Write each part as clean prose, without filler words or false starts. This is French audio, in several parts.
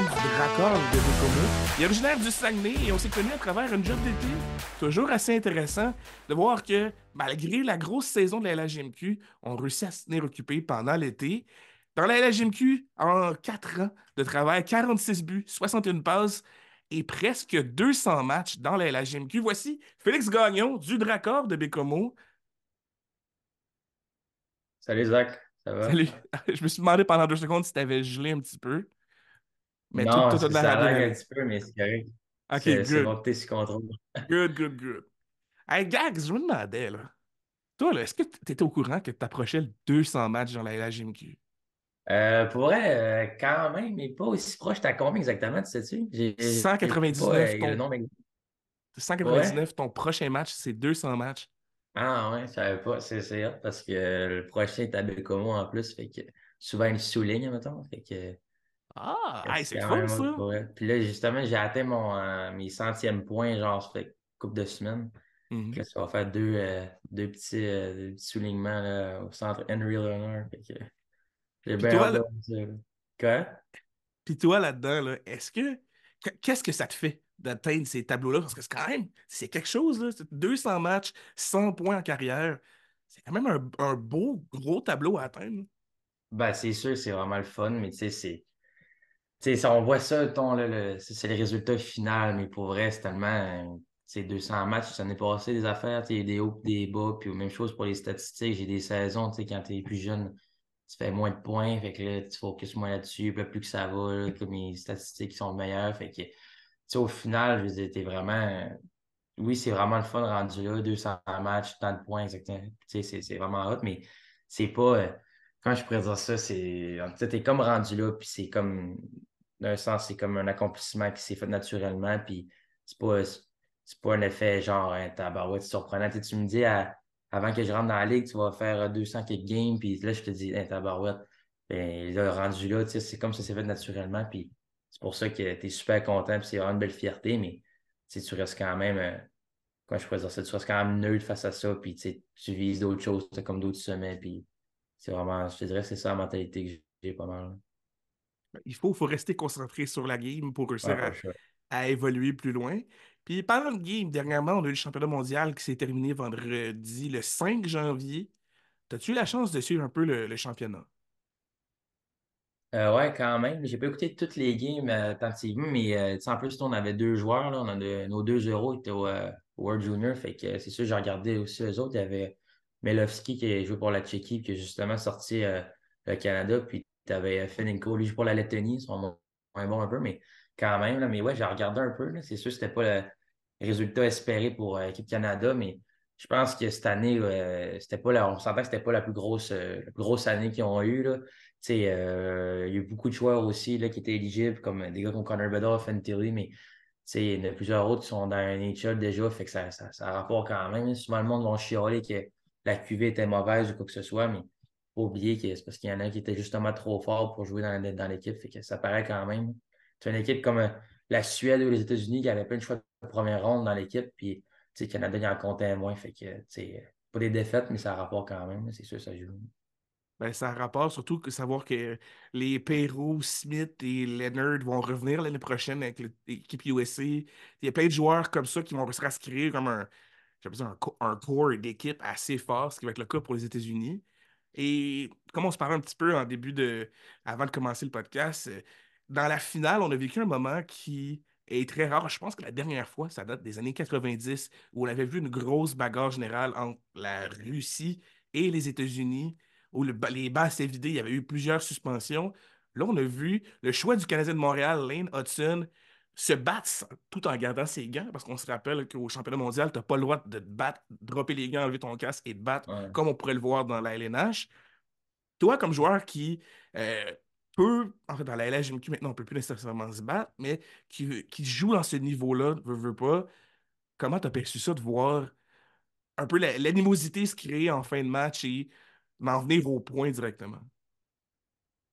capitaine du Dracor de Bécomo. Il est originaire du Saguenay et on s'est connus à travers une job d'été. Toujours assez intéressant de voir que, malgré la grosse saison de la LHJMQ, on réussit à se tenir occupé pendant l'été. Dans la LHJMQ, en 4 ans de travail, 46 buts, 61 passes et presque 200 matchs dans la LHJMQ. Voici Félix Gagnon du Dracor de Bécomo. Salut Zach, ça va? Salut. Je me suis demandé pendant 2 secondes si tu avais gelé un petit peu, mais tout, Non, tout a ça l'air à ça bien lag un aller. petit peu, mais c'est correct. OK, C'est good. bon, t'es sous contrôle. Good, good, good. Hey, Gags, je me demandais, là. Toi, là, est-ce que tu étais au courant que tu approchais le 200 matchs dans la LHJMQ? Pour vrai, quand même, mais pas aussi proche. T'as combien exactement, tu sais-tu? J'ai pas 199, le nombre exact. Ouais? 199, ton prochain match, c'est 200 matchs. Ah ouais, je savais pas. C'est hot parce que le prochain est à Bécomo en plus, fait que souvent il le souligne, mettons. Ah, Fait que hey, c'est c'est le quand fun, même hot ça. pour vrai. Puis là, justement, j'ai atteint mes centièmes points, genre, ça fait une couple de semaines. Mhm. Que ça va faire deux petits soulignements là, au centre Henry Leonard. J'ai Puis bien toi, hâte de là- voir ça. Là. Quoi? puis toi, là-dedans, là, qu'est-ce que ça te fait d'atteindre ces tableaux-là? Parce que c'est quand même, c'est quelque chose, là. C'est 200 matchs, 100 points en carrière. C'est quand même un beau, gros tableau à atteindre. Ben, c'est sûr, c'est vraiment le fun, mais tu sais, on voit ça, c'est le résultat final, mais pour vrai, c'est tellement, c'est 200 matchs, ça n'est passé des affaires, tu sais, il y a des hauts, des bas, puis même chose pour les statistiques, j'ai des saisons, tu sais, quand t'es plus jeune, tu fais moins de points, fait que là, tu focuses moins là-dessus, puis là, plus que ça va, là, comme mes statistiques sont meilleures, fait que, tu sais, au final, je veux dire, t'es vraiment, oui, c'est vraiment le fun rendu là, 200 matchs, tant de points, exactement. Tu sais, c'est vraiment hot, mais c'est pas, quand je pourrais dire ça, tu sais, t'es comme rendu là, puis c'est comme, d'un sens, c'est comme un accomplissement qui s'est fait naturellement, puis c'est pas un effet genre, hein, tabarouette, c'est surprenant. Tu sais, tu me dis, avant que je rentre dans la ligue, tu vas faire 200 quelques games, puis là, je te dis, hein, tabarouette, ben, là, rendu là, tu sais, c'est comme ça s'est fait naturellement, puis c'est pour ça que t'es super content, puis c'est vraiment une belle fierté, mais tu sais, tu restes quand même, quand je pourrais dire ça, tu restes quand même neutre face à ça, puis tu sais, tu vises d'autres choses, t'as comme d'autres sommets, puis c'est vraiment, je te dirais, c'est ça la mentalité que j'ai pas mal. Il faut rester concentré sur la game pour Ouais, réussir pas le choix. à évoluer plus loin. Puis parlant de game, dernièrement, on a eu le championnat mondial qui s'est terminé vendredi le 5 janvier. T'as-tu eu la chance de suivre un peu le championnat? Ouais, quand même. J'ai pas écouté toutes les games attentivement, mais tu sais, en plus, nous, on avait deux joueurs, là, nos 2 euros étaient au World Junior, fait que c'est sûr, j'ai regardé aussi eux autres. Il y avait Melovski qui a joué pour la Tchéquie, qui a justement sorti le Canada, puis tu avais Feninko, lui, joue pour la Lettonie, ils sont moins bons un peu, mais quand même, là, mais ouais, j'ai regardé un peu, là. C'est sûr, c'était pas le résultat espéré pour l'équipe Canada, mais je pense que cette année, c'était pas on sentait que c'était pas la plus grosse année qu'ils ont eue, là. Tu sais, il y a eu beaucoup de joueurs aussi là, qui étaient éligibles, comme des gars comme Connor Bedard, Fantilli, mais tu sais, il y en a plusieurs autres qui sont dans un NHL déjà, fait que ça rapporte quand même. Souvent, le monde va chialer que la QV était mauvaise ou quoi que ce soit, mais faut pas oublier que c'est parce qu'il y en a qui étaient justement trop forts pour jouer dans l'équipe, fait que ça paraît quand même. C'est une équipe comme la Suède ou les États-Unis qui avait plein de choix de première ronde dans l'équipe, puis tu sais, le Canada, il en comptait moins, fait que, tu sais, pas des défaites, mais ça rapporte quand même, c'est sûr, ça joue. Ben, ça rapporte surtout que savoir que les Perrault, Smith et Leonard vont revenir l'année prochaine avec l'équipe USA. Il y a plein de joueurs comme ça qui vont réussir à se créer comme j'appelle ça un core d'équipe assez fort, ce qui va être le cas pour les États-Unis. Et comme on se parlait un petit peu avant de commencer le podcast, dans la finale, on a vécu un moment qui est très rare. Je pense que la dernière fois, ça date des années 90, où on avait vu une grosse bagarre générale entre la Russie et les États-Unis, où les bases étaient vidées, il y avait eu plusieurs suspensions. Là, on a vu le choix du Canadien de Montréal, Lane Hudson, se battre tout en gardant ses gants, parce qu'on se rappelle qu'au championnat mondial, tu n'as pas le droit de te battre, dropper les gants, enlever ton casque et te battre Ouais. comme on pourrait le voir dans la LNH. Toi, comme joueur qui euh, en fait, dans la LHMQ maintenant, on ne peut plus nécessairement se battre, mais qui joue dans ce niveau-là, veut pas, comment tu as perçu ça de voir un peu l'animosité se créer en fin de match et m'en venir au point directement?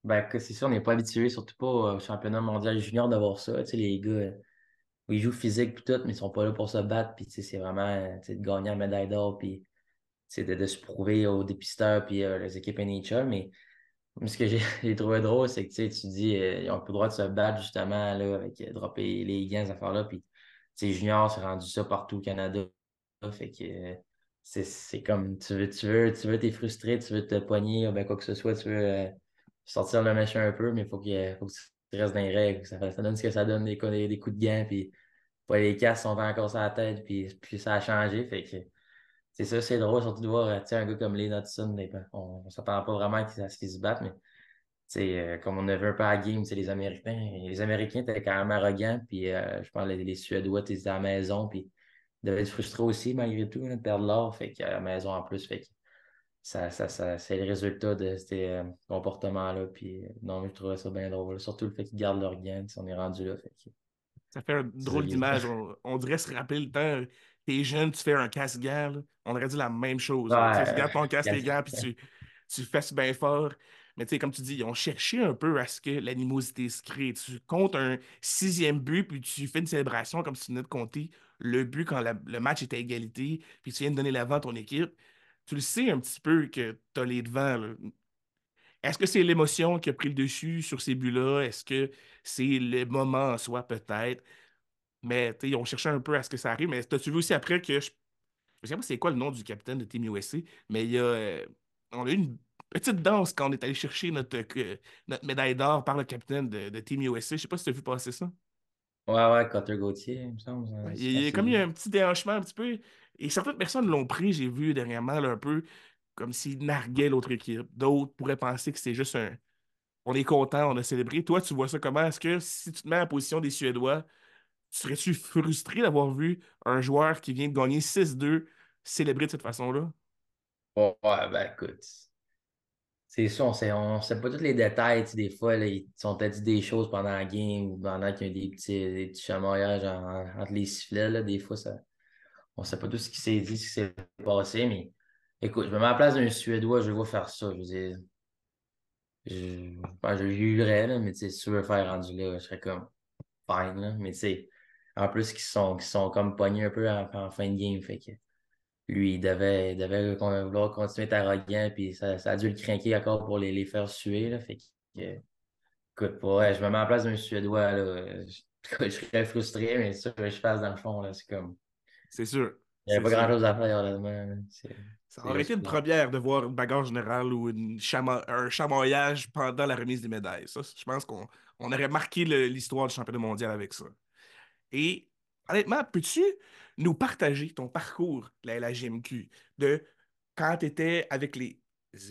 Ben, que c'est sûr, on n'est pas habitué, surtout pas au championnat mondial junior, d'avoir ça. Tu sais, les gars, oui, ils jouent physique puis tout, mais ils sont pas là pour se battre. Puis, tu sais, c'est vraiment, tu sais, de gagner la médaille d'or, puis, tu sais, de se prouver aux dépisteurs puis les équipes NHL. Mais Ce que j'ai j'ai trouvé drôle, c'est que tu dis, ils ont plus le droit de se battre justement là, avec dropper les gants, ces affaires-là. Puis, Junior, c'est rendu ça partout au Canada. Fait que c'est comme tu veux t'es frustré, tu veux te pogner, ben quoi que ce soit, tu veux sortir le méchant un peu, mais faut que tu restes dans les règles. Ça donne ce que ça donne, des coups de gants, puis pas les casques sont encore sur la tête, puis ça a changé. Fait que c'est ça, c'est drôle, surtout de voir un gars comme Lee Hudson, on s'attend pas vraiment à ce qu'ils se battent, mais comme on avait un peu à la game, les Américains étaient quand même arrogants, puis je pense que les Suédois, ils étaient à la maison, puis ils devaient être frustrés aussi malgré tout, là, de perdre l'or, fait qu'à la maison en plus, fait que c'est le résultat de ces comportements-là, puis non, mais je trouvais ça bien drôle, surtout le fait qu'ils gardent leur gain, si on est rendu là, fait que Ça fait un c'est ça drôle qui est. d'image. On dirait se rappeler le temps. T'es jeune, tu fais un casse-gants. Là. On aurait dit la même chose. Là. Tu sais, tu Ouais, gardes ton casque, tes gants, puis tu fesses bien fort. Mais tu sais, comme tu dis, ils ont cherché un peu à ce que l'animosité se crée. Tu comptes un sixième but, puis tu fais une célébration comme si tu venais de compter le but quand le match était à égalité, puis tu viens de donner l'avant à ton équipe. Tu le sais un petit peu que tu as les devants. Là. Est-ce que c'est l'émotion qui a pris le dessus sur ces buts-là? Est-ce que c'est le moment en soi, peut-être? Mais tu sais, ils ont cherché un peu à ce que ça arrive. Mais t'as-tu vu aussi après que je sais pas c'est quoi le nom du capitaine de Team USA, mais on a eu une petite danse quand on est allé chercher notre médaille d'or par le capitaine de Team USA. Je sais pas si tu as vu passer ça. Ouais, ouais, Cutter Gauthier, il me semble, Ouais, c'est il y a assez comme eu vu. un petit déhanchement un petit peu. Et certaines personnes l'ont pris, j'ai vu dernièrement, là, un peu comme s'ils narguaient l'autre équipe. D'autres pourraient penser que c'est juste un. On est content, on a célébré. Toi, tu vois ça comment? Est-ce que si tu te mets à la position des Suédois, serais-tu frustré d'avoir vu un joueur qui vient de gagner 6-2 célébrer de cette façon-là? Ouais, ouais, ben écoute. C'est ça, on sait pas tous les détails. Des fois, là, ils sont peut-être dit des choses pendant la game ou pendant qu'il y a des petits chamaillages entre les sifflets. Là, des fois, on sait pas tout ce qui s'est dit, ce qui s'est passé, mais écoute, je me mets à la place d'un Suédois, je le vois faire ça. Je veux dire, je jurerais, là, mais si tu veux faire rendu là, je serais comme fine. Là, mais en plus, qu'ils sont comme pognés un peu en fin de game. Fait que lui, il devait vouloir continuer à être arrogant, puis ça a dû le craquer encore pour les faire suer. Là, fait que, écoute, ouais, je me mets en place d'un Suédois, là. Je serais frustré, mais c'est sûr que je fasse dans le fond, là. C'est comme. C'est sûr, Il n'y avait c'est pas sûr. grand-chose à faire, honnêtement, là. Ça C'est aurait été juste une plat. première de voir une bagarre générale ou un chamoyage pendant la remise des médailles. Ça, je pense qu'on aurait marqué l'histoire du championnat mondial avec ça. Et honnêtement, peux-tu nous partager ton parcours de la LHJMQ de quand tu étais avec les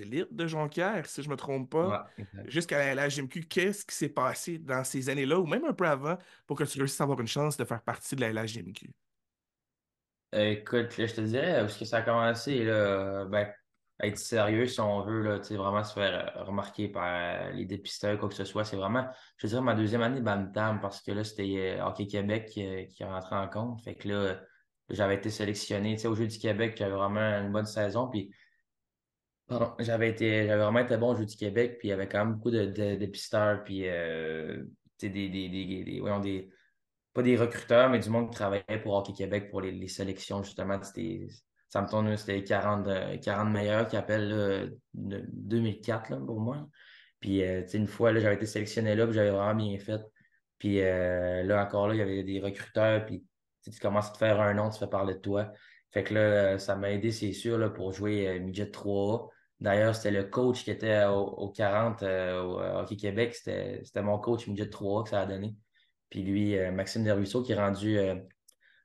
élites de Jonquière, si je me trompe pas, Ouais, exact. jusqu'à la LHJMQ, qu'est-ce qui s'est passé dans ces années-là ou même un peu avant pour que tu réussisses à avoir une chance de faire partie de la LHJMQ? Écoute, là, je te dirais, où est-ce que ça a commencé, là, ben, être sérieux, si on veut, là, tu sais, vraiment se faire remarquer par les dépisteurs, quoi que ce soit, c'est vraiment, je dirais, ma deuxième année de Bantam, parce que là, c'était Hockey Québec qui rentrait en compte. Fait que là, j'avais été sélectionné, tu sais, au Jeux du Québec, j'avais vraiment une bonne saison, puis, pardon, j'avais vraiment été bon au Jeux du Québec, puis il y avait quand même beaucoup de dépisteurs, puis, tu sais, voyons, pas des recruteurs, mais du monde qui travaillait pour Hockey Québec pour les sélections, justement. Ça me tourne, c'était 40 meilleurs qui appellent là, 2004 là, pour moi. Puis, tu sais, une fois, là, j'avais été sélectionné là, puis j'avais vraiment bien fait. Puis là, encore là, il y avait des recruteurs, puis tu commences à te faire un nom, tu fais parler de toi. Fait que là, ça m'a aidé, c'est sûr, là, pour jouer Midget 3A. D'ailleurs, c'était le coach qui était au 40 au Hockey Québec. C'était mon coach Midget 3A que ça a donné. Puis lui, Maxime Desruisseaux, qui est rendu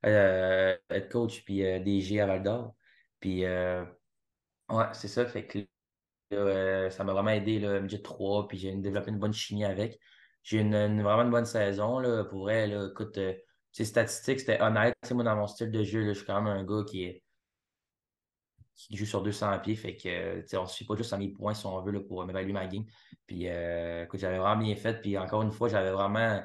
head coach puis DG à Val d'Or. Puis ouais, c'est ça. Fait que là, ça m'a vraiment aidé, là, midget 3, puis j'ai développé une bonne chimie avec. J'ai eu vraiment une bonne saison. Là, pour vrai, là, écoute, ces statistiques, c'était honnête. Tu sais, moi, dans mon style de jeu, là, je suis quand même un gars qui joue sur 200 pieds. Fait que, tu sais, on ne suit pas juste à mes points, si on veut, là, pour m'évaluer ma game. Puis, écoute, j'avais vraiment bien fait. Puis, encore une fois, j'avais vraiment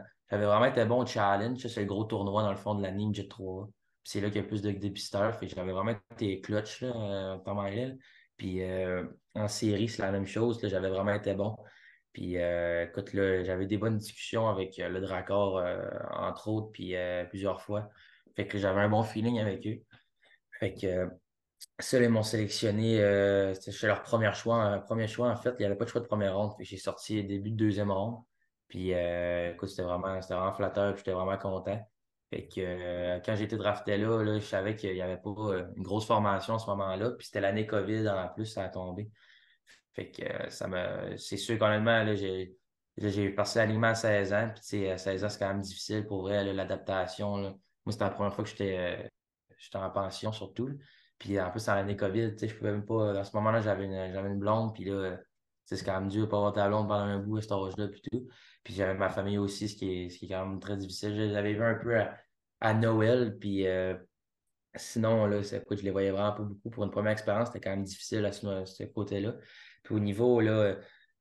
été bon au challenge. Ça, c'est le gros tournoi, dans le fond, de la Ninja 3. Puis, c'est là qu'il y a plus de dépisteurs. Fait que j'avais vraiment été clutch, là, en temps réel. Puis, en série, c'est la même chose. Là, j'avais vraiment été bon. Puis, écoute, là, j'avais des bonnes discussions avec le Dracor, entre autres, puis plusieurs fois. Fait que j'avais un bon feeling avec eux. Fait que, Ça, ils m'ont sélectionné. C'était leur premier choix, en fait. Il n'y avait pas de choix de première ronde. Puis j'ai sorti début de deuxième ronde. Puis écoute, c'était vraiment flatteur. Puis j'étais vraiment content. Fait que quand j'ai été drafté là, je savais qu'il n'y avait pas une grosse formation à ce moment-là. Puis c'était l'année COVID en plus, ça a tombé. Fait que c'est sûr qu'honnêtement, là, j'ai passé l'alignement à 16 ans. Puis tu sais, à 16 ans, c'est quand même difficile pour vrai, là, l'adaptation, là. Moi, c'était la première fois que j'étais en pension surtout, là. Puis en plus, en l'année COVID, tu sais, je pouvais même pas. À ce moment-là, j'avais une blonde. Puis là, tu sais, c'est quand même dur de pas avoir ta blonde pendant un bout à cet âge-là. Puis tout. Puis j'avais ma famille aussi, ce qui est quand même très difficile. Je l'avais vu un peu à Noël. Puis sinon, là, écoute, je les voyais vraiment pas beaucoup. Pour une première expérience, c'était quand même difficile à ce côté-là. Puis au niveau, là,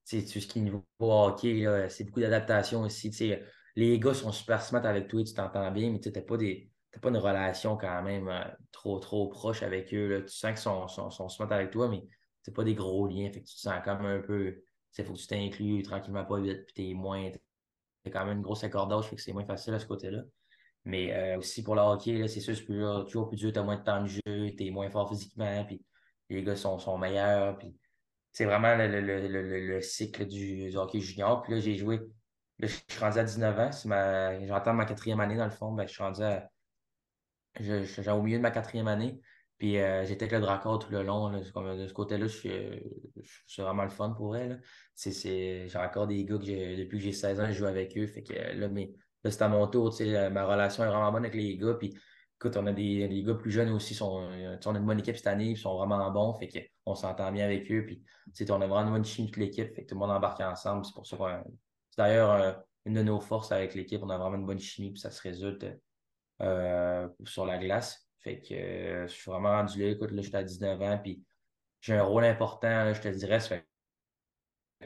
tu sais, tout ce qui est niveau hockey, là, c'est beaucoup d'adaptation aussi. Tu sais, les gars sont super smart avec toi, tu t'entends bien, mais tu n'as pas une relation quand même trop, trop proche avec eux, là. Tu sens qu'ils sont smart avec toi, mais c'est pas des gros liens. Fait que tu te sens comme un peu. Il faut que tu t'inclues tranquillement pas vite, puis t'es quand même une grosse accordage, fait que c'est moins facile à ce côté-là. Mais aussi pour le hockey, là, c'est sûr, toujours plus dur, tu as moins de temps de jeu, tu es moins fort physiquement, puis les gars sont meilleurs. Puis c'est vraiment le cycle du hockey junior. Puis là, j'ai joué, là, je suis rendu à 19 ans, j'entends ma quatrième année dans le fond, ben, je suis rendu j'ai au milieu de ma quatrième année. Puis j'étais avec le Dracor tout le long. Là. De ce côté-là, c'est vraiment le fun pour elle. Là. J'ai encore des gars depuis que j'ai 16 ans, je joue avec eux. Fait que là, c'est à mon tour. Tu sais, ma relation est vraiment bonne avec les gars. Puis écoute, on a des gars plus jeunes aussi. Tu sais, on a une bonne équipe cette année. Ils sont vraiment bons. Fait que, on s'entend bien avec eux. Puis tu sais, on a vraiment une bonne chimie toute l'équipe. Fait que tout le monde embarque ensemble. C'est pour ça c'est d'ailleurs une de nos forces avec l'équipe. On a vraiment une bonne chimie. Puis ça se résulte sur la glace. Fait que je suis vraiment rendu là. Écoute, là, j'étais à 19 ans, puis j'ai un rôle important, là, je te dirais. Ça fait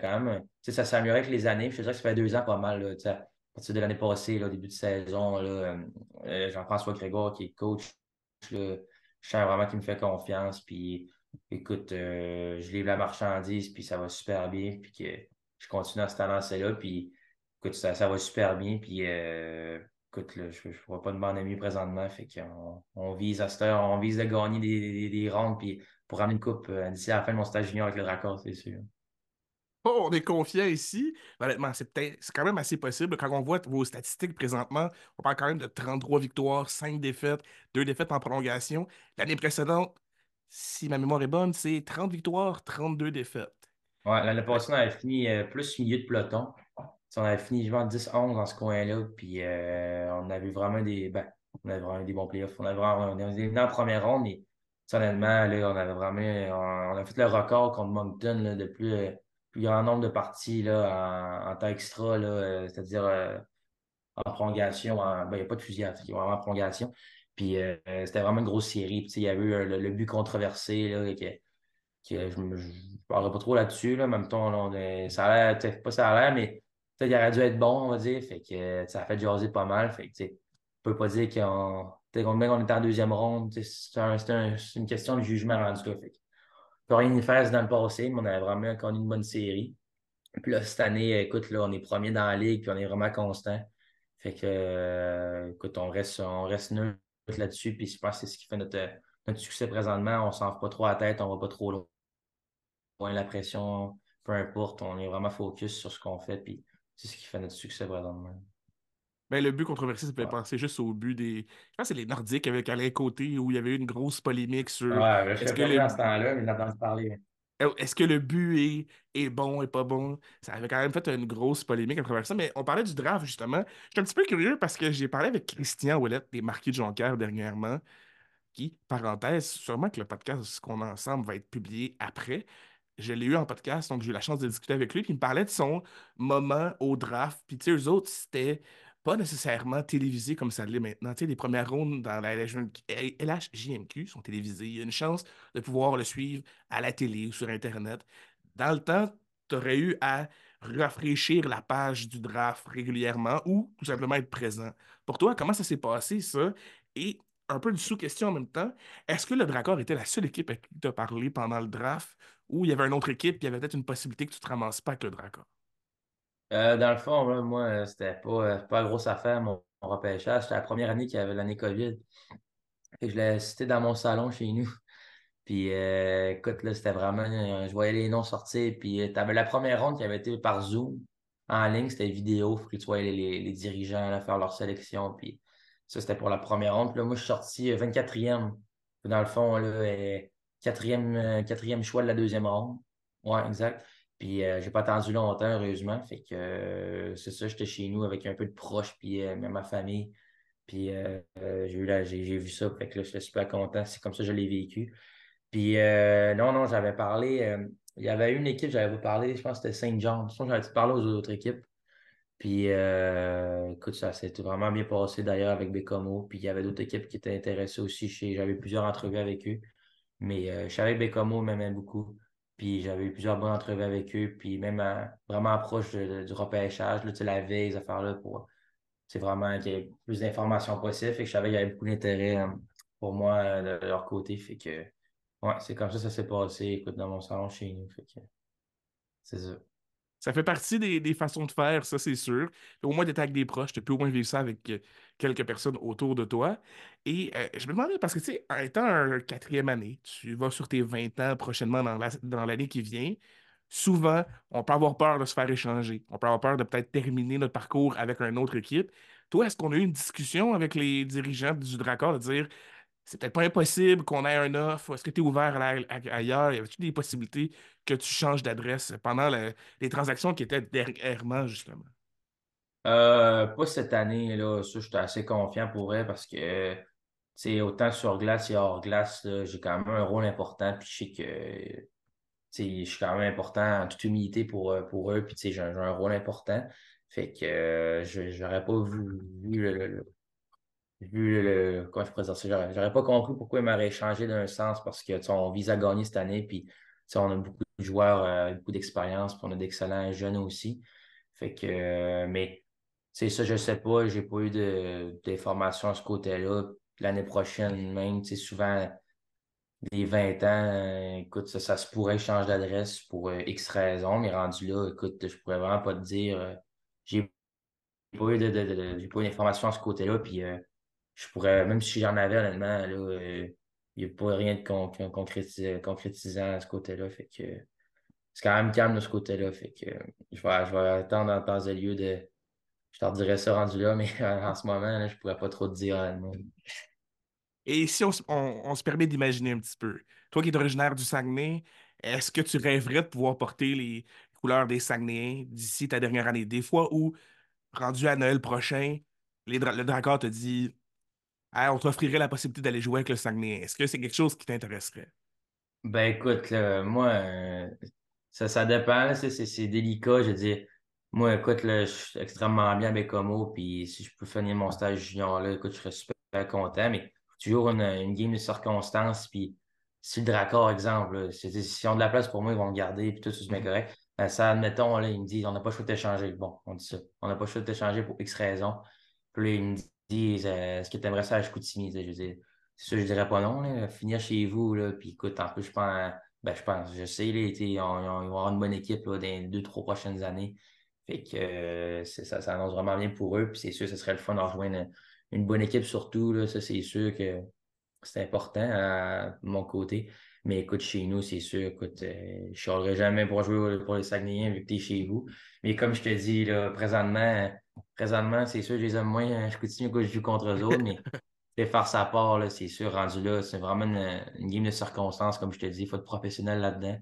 quand même, tu sais, ça s'est amélioré avec les années. Puis je te dirais que ça fait 2 ans pas mal, là, tu sais, à partir de l'année passée, là, au début de saison, là, Jean-François Grégoire, qui est coach, là, je sens vraiment qu'il me fait confiance. Puis écoute, je livre la marchandise, puis ça va super bien. Puis que je continue dans cette lancée-là. Puis écoute, ça va super bien. Puis écoute, là, je ne vois pas de bande mieux présentement. Fait qu'on vise à cette heure, on vise de gagner des rounds puis pour ramener une coupe d'ici à la fin de mon stage junior avec le Dracor, c'est sûr. Oh, on est confiant ici. Honnêtement, c'est quand même assez possible. Quand on voit vos statistiques présentement, on parle quand même de 33 victoires, 5 défaites, 2 défaites en prolongation. L'année précédente, si ma mémoire est bonne, c'est 30 victoires, 32 défaites. Ouais, l'année Fait passée, on avait fini plus milieu de peloton. On avait fini, je pense, 10-11 dans ce coin-là. Puis on avait vraiment on avait vraiment des bons playoffs. On était dans la première ronde, mais honnêtement, là, on avait vraiment, on a fait le record contre Moncton là, de plus grand nombre de parties là, en temps extra, là, c'est-à-dire en prolongation. Ben, il n'y a pas de fusillade, il y a vraiment en prolongation. Puis c'était vraiment une grosse série. Puis, tu sais, il y avait eu le but controversé là, je parlerai pas trop là-dessus, là. En même temps, là, ça a l'air, peut-être pas ça a l'air, mais peut-être qu'il aurait dû être bon, on va dire. Fait que ça a fait jaser pas mal. Fait que, tu sais, on peut pas dire même qu'on est en deuxième ronde. Tu sais, c'est une question de jugement rendu là. Fait que, on peut rien y faire, c'est dans le passé, mais on avait vraiment connu une bonne série. Puis là, cette année, écoute, là, on est premier dans la ligue, puis on est vraiment constant. Fait que, écoute, on reste neutre là-dessus, puis je pense que c'est ce qui fait notre succès présentement. On s'en fait pas trop à la tête, on va pas trop loin la pression, peu importe, on est vraiment focus sur ce qu'on fait, puis c'est ce qui fait notre succès présentement. Ben, le but controversé, ça fait Ouais. penser juste au but des. Je pense que c'est les Nordiques avec Alain Côté où il y avait eu une grosse polémique sur Ouais, je est-ce serais que pas venu le dans ce temps-là, mais j'ai entendu parler. est-ce que le but est bon et pas bon? Ça avait quand même fait une grosse polémique à travers ça, mais on parlait du draft justement. Je suis un petit peu curieux parce que j'ai parlé avec Christian Ouellet des Marquis de Jonquière dernièrement, qui, parenthèse, sûrement que le podcast qu'on a ensemble va être publié après. Je l'ai eu en podcast, donc j'ai eu la chance de discuter avec lui, puis il me parlait de son moment au draft. Puis, tu sais, eux autres, c'était pas nécessairement télévisé comme ça l'est maintenant. Tu sais, les premières rounds dans la LHJMQ sont télévisées. Il y a une chance de pouvoir le suivre à la télé ou sur Internet. Dans le temps, tu aurais eu à rafraîchir la page du draft régulièrement ou tout simplement être présent. Pour toi, comment ça s'est passé, ça? Et un peu une sous-question en même temps, est-ce que le Dracor était la seule équipe à qui tu as parlé pendant le draft ou il y avait une autre équipe, puis il y avait peut-être une possibilité que tu te ramasses pas avec le Dracor? Dans le fond, là, moi, c'était pas une grosse affaire, mon repêchage. C'était la première année qu'il y avait l'année COVID. Fait que je l'ai cité dans mon salon chez nous. Puis écoute, là, c'était vraiment, je voyais les noms sortir. Puis t'avais la première ronde qui avait été par Zoom en ligne, c'était vidéo, faut que tu voyais les dirigeants là, faire leur sélection. Puis ça, c'était pour la première ronde. Puis là, moi, je suis sorti 24e. Dans le fond, là, quatrième choix de la deuxième ronde. Ouais, exact. Puis j'ai pas attendu longtemps, heureusement. Fait que c'est ça, j'étais chez nous avec un peu de proches, puis même ma famille. Puis j'ai vu ça, fait que là, j'étais super content. C'est comme ça que je l'ai vécu. Puis non, non, j'avais parlé. Il y avait une équipe, j'avais pas parlé, je pense que c'était Saint John. Je pense que j'avais parlé aux autres équipes. Puis écoute, ça s'est vraiment bien passé d'ailleurs avec Bécomo. Puis il y avait d'autres équipes qui étaient intéressées aussi. J'avais plusieurs entrevues avec eux. Mais je savais que Bécomo m'aimait beaucoup. Puis j'avais eu plusieurs bonnes entrevues avec eux. Puis même vraiment proche du repêchage, là, tu sais, la veille, ces affaires-là, pour c'est vraiment qu'il y ait plus d'informations possibles. Fait que je savais qu'il y avait beaucoup d'intérêt pour moi de leur côté. Fait que ouais, c'est comme ça s'est passé, écoute, dans mon salon chez nous. Fait que c'est ça. Ça fait partie des façons de faire, ça, c'est sûr. Au moins, d'être avec des proches, tu peux au moins vivre ça avec quelques personnes autour de toi. Et je me demandais, parce que, tu sais, en étant un quatrième année, tu vas sur tes 20 ans prochainement dans l'année qui vient, souvent, on peut avoir peur de se faire échanger. On peut avoir peur de peut-être terminer notre parcours avec une autre équipe. Toi, est-ce qu'on a eu une discussion avec les dirigeants du Dracor de dire c'est peut-être pas impossible qu'on ait un offre. Est-ce que tu es ouvert ailleurs? Y avait-tu des possibilités que tu changes d'adresse pendant les transactions qui étaient dernièrement, justement? Pas cette année, là, ça, j'étais assez confiant pour elle parce que, tu sais, autant sur glace et hors glace, là, j'ai quand même un rôle important. Puis je sais que, tu sais, je suis quand même important en toute humilité pour eux. Puis, tu sais, j'ai un rôle important. Fait que j'aurais pas vu comment je pourrais dire ça, j'aurais pas compris pourquoi il m'aurait changé d'un sens parce que tu sais, on vise à gagner cette année, puis tu sais, on a beaucoup de joueurs, beaucoup d'expérience, puis on a d'excellents jeunes aussi. Fait que, mais c'est ça, je sais pas, j'ai pas eu d'informations à ce côté-là. Puis l'année prochaine, même, tu sais, souvent, les 20 ans, écoute, ça se pourrait que je change d'adresse pour X raisons, mais rendu là, écoute, je pourrais vraiment pas te dire, j'ai pas eu j'ai pas eu d'informations à ce côté-là, puis je pourrais, même si j'en avais, honnêtement, là, il n'y a pas rien de concrétisant à ce côté-là. Fait que c'est quand même calme de ce côté-là. Fait que je vais attendre en temps et lieu de. Je te redirais ça rendu là, mais en ce moment, là, je pourrais pas trop te dire honnêtement. Et si on se permet d'imaginer un petit peu, toi qui es originaire du Saguenay, est-ce que tu rêverais de pouvoir porter les couleurs des Saguenayens d'ici ta dernière année? Des fois où, rendu à Noël prochain, le Dracard te dit ah, on t'offrirait la possibilité d'aller jouer avec le Saguenay. Est-ce que c'est quelque chose qui t'intéresserait? Ben écoute, là, moi, ça dépend, là, c'est délicat. Je veux dire, moi, écoute, là, je suis extrêmement bien avec Como, puis si je peux finir mon stage junior, là, écoute, je serais super content, mais toujours une game de circonstances, puis si le Dracor, exemple, là, s'ils ont de la place pour moi, ils vont le garder, puis tout, ça, c'est bien correct. Ben, ça, admettons, là, ils me disent, on n'a pas le choix de t'échanger. Bon, on dit ça. On n'a pas le choix de t'échanger pour X raisons. Puis là, ils me disent, est-ce que tu aimerais ça à Chicoutimi? Je veux dire, c'est sûr, je dirais pas non, là. Finir chez vous, là, puis écoute, en plus, je pense, je sais, là, ils vont avoir une bonne équipe, là, dans les 2, 3 prochaines années. Fait que ça annonce vraiment bien pour eux, puis c'est sûr, ce serait le fun de rejoindre une bonne équipe surtout, là, ça, c'est sûr que c'est important à mon côté. Mais écoute, chez nous, c'est sûr, écoute, je ne chialerai jamais pour jouer pour les Saguenayens vu que tu es chez vous. Mais comme je te dis, là, présentement, c'est sûr, je les aime moins. Je continue que je joue contre eux autres, mais c'est faire sa part, là, c'est sûr, rendu là, c'est vraiment une game de circonstances, comme je te dis, il faut être professionnel là-dedans.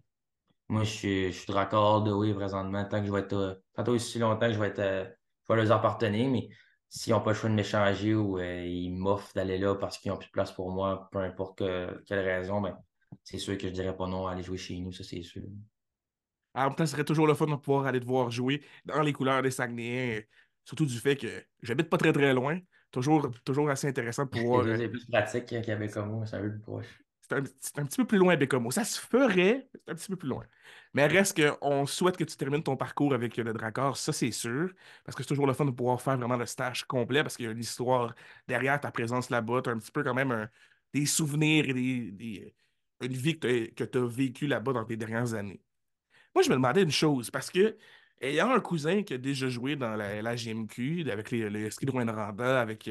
Moi, je suis raccord de oui présentement, tant que je vais être, tant aussi longtemps que je vais leur appartenir, mais s'ils n'ont pas le choix de m'échanger ou ils m'offrent d'aller là parce qu'ils n'ont plus de place pour moi, peu importe quelle raison, ben, c'est sûr que je dirais pas non à aller jouer chez nous, ça c'est sûr. En même temps, ce serait toujours le fun de pouvoir aller te voir jouer dans les couleurs des Saguenayens, surtout du fait que j'habite pas très très loin. Toujours assez intéressant de C'est pouvoir. sûr, c'est plus pratique qu'avec comme moi, c'est un peu plus proche. C'est un petit peu plus loin, Bécomo. Ça se ferait, c'est un petit peu plus loin. Mais reste qu'on souhaite que tu termines ton parcours avec le Dracor, ça c'est sûr. Parce que c'est toujours le fun de pouvoir faire vraiment le stage complet, parce qu'il y a une histoire derrière ta présence là-bas. Tu as un petit peu quand même des souvenirs et une vie que tu as vécue là-bas dans tes dernières années. Moi, je me demandais une chose, parce que ayant un cousin qui a déjà joué dans la GMQ, avec le ski de Rwanda, avec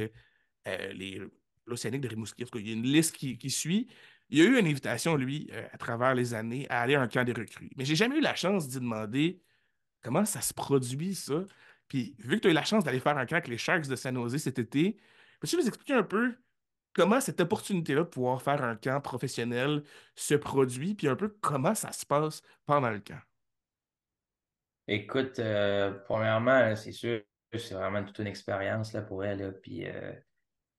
les l'Océanique de Rimouski, en tout cas, il y a une liste qui suit. il y a eu une invitation, lui, à travers les années, à aller à un camp des recrues. Mais j'ai jamais eu la chance d'y demander comment ça se produit, ça. Puis, vu que tu as eu la chance d'aller faire un camp avec les Sharks de San Jose cet été, peux-tu nous expliquer un peu comment cette opportunité-là de pouvoir faire un camp professionnel se produit, puis un peu comment ça se passe pendant le camp? Écoute, premièrement, c'est sûr, c'est vraiment toute une expérience là, pour elle. Là. Puis,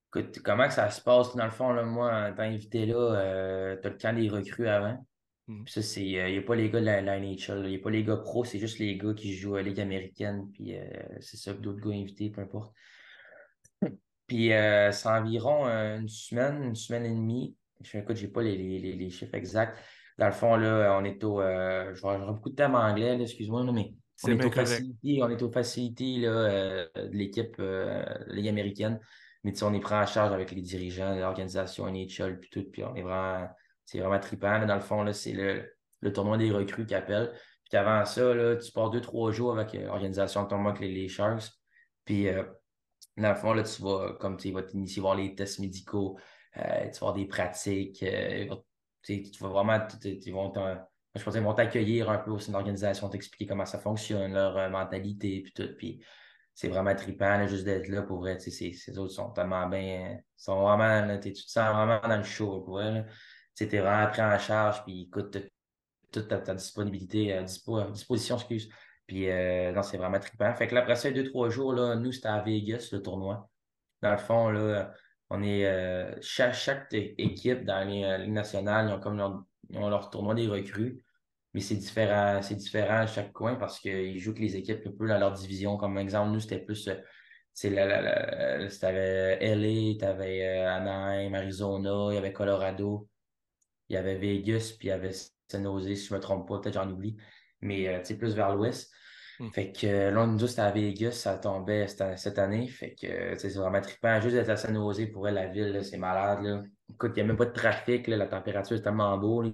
écoute, comment que ça se passe? Dans le fond, là, moi, en tant invité là, t'as le camp des recrues avant. Mhm. Puis ça, c'est, il n'y a pas les gars de la NHL, il n'y a pas les gars pros, c'est juste les gars qui jouent à la Ligue américaine. Puis c'est ça, d'autres gars invités, peu importe. Puis c'est environ une semaine et demie. Écoute, j'ai pas les chiffres exacts. Dans le fond, là, on est au. J'aurai beaucoup de termes en anglais, là, excuse-moi, là, mais C'est bien correct. on est au facility là, de l'équipe Ligue américaine. Mais tu sais, on est pris en charge avec les dirigeants de l'organisation NHL puis tout. Puis on est vraiment. C'est vraiment trippant. Là, dans le fond, là, c'est le tournoi des recrues qui appelle. Puis avant ça, là, tu pars 2, 3 jours avec l'organisation de tournoi avec les Sharks. Puis dans le fond, là, tu vas, comme tu vas t'initier voir les tests médicaux, tu vas voir des pratiques, tu vas vraiment, je pense qu'ils vont t'accueillir un peu au sein de l'organisation, t'expliquer comment ça fonctionne, leur mentalité, puis tout. Puis c'est vraiment trippant, là, juste d'être là pour vrai. Tu sais, ces autres sont tellement bien, sont vraiment, là, tu te sens vraiment dans le show, pour vrai. Là. Tu sais, t'es vraiment pris en charge, puis écoute, toute ta disponibilité, disposition, excuse. Puis non, c'est vraiment trippant. Fait que là, après ça, 2, 3 jours, là, nous, c'était à Vegas, le tournoi. Dans le fond, là, on est chaque équipe dans les ligues nationales, ils ont comme ils ont leur tournoi des recrues. Mais c'est différent à chaque coin parce qu'ils jouent que les équipes un peu dans leur division. Comme exemple, nous, c'était plus c'est t'avais LA, t'avais Anaheim, Arizona, il y avait Colorado. Il y avait Vegas, puis il y avait San Jose, si je ne me trompe pas, peut-être j'en oublie, mais tu sais, plus vers l'ouest. Mhm. Fait que là, nous, c'était à Vegas, ça tombait cette année. Fait que tu sais, c'est vraiment trippant. Juste d'être à San Jose, pour elle, la ville, là, c'est malade. Là. Écoute, il n'y a même pas de trafic, là, la température est tellement beau. Là.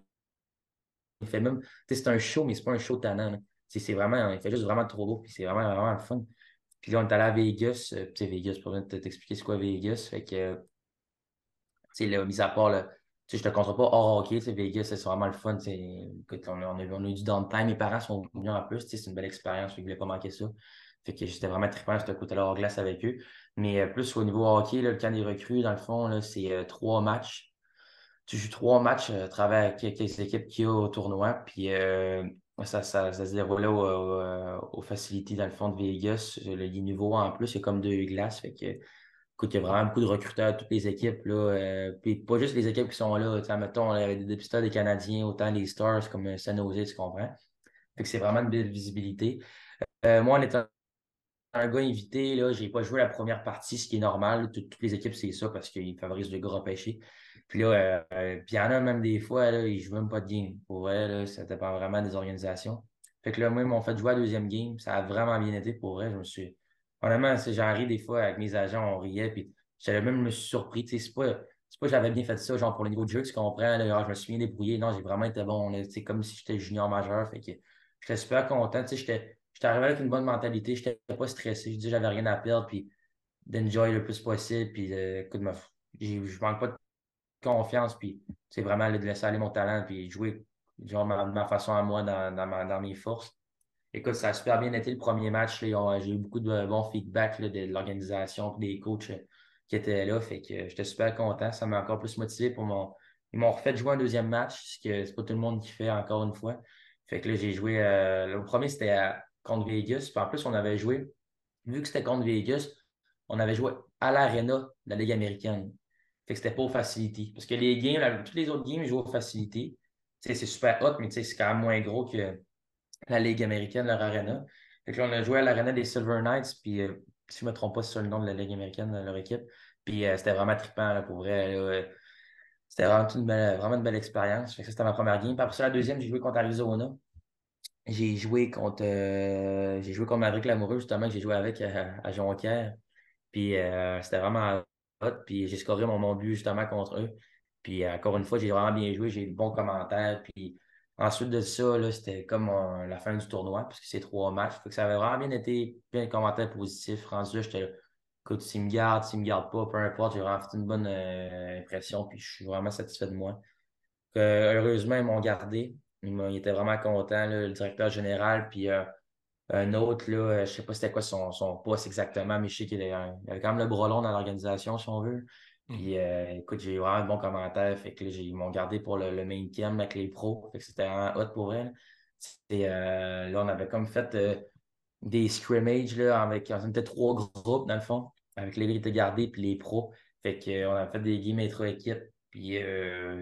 Il fait même, tu sais, c'est un show, mais c'est pas un show tannant. Là. C'est vraiment, il fait juste vraiment trop beau, puis c'est vraiment, vraiment le fun. Puis là, on est allé à Vegas, tu sais, Vegas, pour t'expliquer c'est quoi Vegas. Fait que sais, là, mis à part, là, tu sais, je te compte pas hors hockey, tu sais, Vegas, c'est vraiment le fun. Tu sais. Écoute, on a eu du downtime. Mes parents sont venus en plus. Tu sais, c'est une belle expérience. Je ne voulais pas manquer ça. Fait que j'étais vraiment trippant ce côté-là hors glace avec eux. Mais plus au niveau hockey, là, le camp des recrues, dans le fond, là, c'est 3 matchs. Tu joues 3 matchs à travers quelques équipes qu'il y a au tournoi. Puis ça se déroulait au Facility, dans le fond de Vegas. Le niveau en plus, il y a comme 2 glaces. Fait que écoute, il y a vraiment beaucoup de recruteurs, toutes les équipes, là, puis pas juste les équipes qui sont là. Tu sais, mettons, il y avait des dépisteurs des Canadiens, autant les Stars comme San Jose, tu comprends? Fait que c'est vraiment une belle visibilité. Moi, en étant un gars invité, là, j'ai pas joué la première partie, ce qui est normal. Toutes les équipes, c'est ça parce qu'ils favorisent le gras pêché. Puis là, puis il y en a même des fois, là, ils jouent même pas de game. Pour vrai, là, ça dépend vraiment des organisations. Fait que là, moi, ils m'ont fait jouer à la deuxième game. Ça a vraiment bien été pour vrai. Je me suis. Honnêtement, j'en ris des fois avec mes agents, on riait. Puis j'avais même me suis surpris. Tu sais, c'est pas que j'avais bien fait ça, genre pour le niveau de jeu, tu comprends. Là, genre, je me suis bien débrouillé. Non, j'ai vraiment été bon. C'est comme si j'étais junior majeur. Fait que j'étais super content. Tu sais, j'étais arrivé avec une bonne mentalité, je n'étais pas stressé, je dis j'avais rien à perdre, puis d'enjoy le plus possible, puis écoute, je manque pas de confiance, puis c'est vraiment de laisser aller mon talent, puis jouer genre ma façon à moi dans mes forces. Écoute, ça a super bien été le premier match, là, j'ai eu beaucoup de bons feedbacks là, de l'organisation, puis des coachs qui étaient là, fait que j'étais super content, ça m'a encore plus motivé pour mon. Ils m'ont refait jouer un deuxième match, ce que c'est pas tout le monde qui fait encore une fois. Fait que là, j'ai joué. Le premier, c'était contre Vegas. Puis en plus, on avait joué, vu que c'était contre Vegas, on avait joué à l'Arena de la Ligue américaine. Fait que c'était pas au Facility. Parce que les games, toutes les autres games, ils jouent au Facility. Tu sais, c'est super hot, mais tu sais, c'est quand même moins gros que la Ligue américaine, leur Arena. Fait que là, on a joué à l'Arena des Silver Knights. Puis, si je ne me trompe pas, c'est ça le nom de la Ligue américaine, leur équipe. Puis, c'était vraiment trippant, là, pour vrai. Là. C'était vraiment une belle expérience. Fait que ça, c'était ma première game. Puis après ça, la deuxième, j'ai joué contre Arizona. J'ai joué contre Maverick Lamoureux, justement, que j'ai joué avec à Jonquière. Puis c'était vraiment hot. Puis j'ai scoré mon but justement contre eux. Puis encore une fois, j'ai vraiment bien joué, j'ai eu de bons commentaires. Puis ensuite de ça, là, c'était comme la fin du tournoi, puisque c'est 3 matchs. Fait que ça avait vraiment bien été, plein de commentaires positifs. Rendu là, j'étais là, écoute, s'il me garde pas, peu importe, j'ai vraiment fait une bonne impression. Puis je suis vraiment satisfait de moi. Heureusement, ils m'ont gardé. Ils étaient vraiment contents, là, le directeur général, puis un autre, là, je sais pas c'était quoi son poste exactement, mais je sais il avait quand même le bras long dans l'organisation, si on veut. Mhm. Puis écoute, j'ai eu vraiment de bons commentaires. Fait que là, ils m'ont gardé pour le main camp avec les pros. Fait que c'était vraiment hot pour elle. Et là, on avait comme fait des scrimmages là, on était trois groupes dans le fond, avec les gars qui étaient gardés puis les pros. Fait que, on a fait des games intra-équipe, puis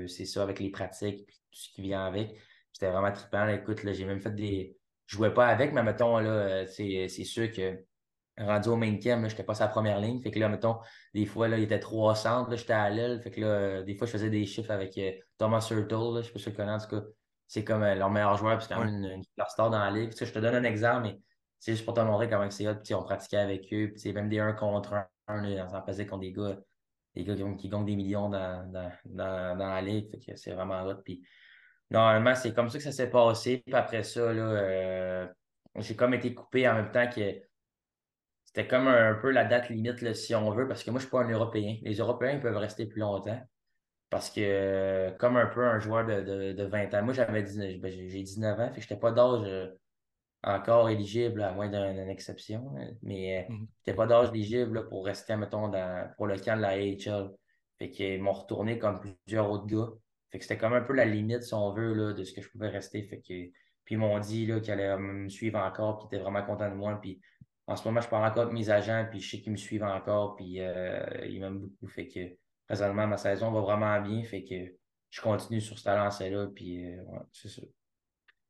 c'est ça avec les pratiques puis tout ce qui vient avec. C'était vraiment trippant. Là. Écoute, là, j'ai même fait des. Je jouais pas avec, mais mettons, là, c'est sûr que rendu au main cam, là, j'étais pas sa première ligne. Fait que là, mettons, des fois, là, il était 300, là, j'étais à l'aile. Fait que là, des fois, je faisais des chiffres avec Thomas Hurtle, là, je sais pas si tu le connais, en tout cas. C'est comme leur meilleur joueur, puis c'est quand Ouais. même une superstar dans la ligue. Tu sais, je te donne un exemple, mais c'est juste pour te montrer comment c'est hot. Puis on pratiquait avec eux. Puis même des 1 contre 1, là, on s'en faisait contre des gars qui gagnent des millions dans la ligue. Fait que c'est vraiment hot. Puis normalement, c'est comme ça que ça s'est passé. Puis après ça, là, j'ai comme été coupé en même temps que c'était comme un peu la date limite, là, si on veut, parce que moi, je suis pas un Européen. Les Européens, ils peuvent rester plus longtemps. Parce que, comme un peu un joueur de 20 ans, moi, j'avais 19, ben, j'ai 19 ans, fait que j'étais pas d'âge encore éligible, à moins d'une exception. Mais Mhm. j'étais pas d'âge éligible là, pour rester, mettons, pour le camp de la AHL. Fait qu'ils m'ont retourné comme plusieurs autres gars. Fait que c'était comme un peu la limite, si on veut, là, de ce que je pouvais rester. Puis ils m'ont dit là, qu'ils allaient me suivre encore, puis ils étaient vraiment contents de moi. Puis en ce moment, je parle encore avec mes agents, puis je sais qu'ils me suivent encore, puis ils m'aiment beaucoup. Fait que présentement, ma saison va vraiment bien. Fait que je continue sur cette lancée-là, puis ouais, c'est ça.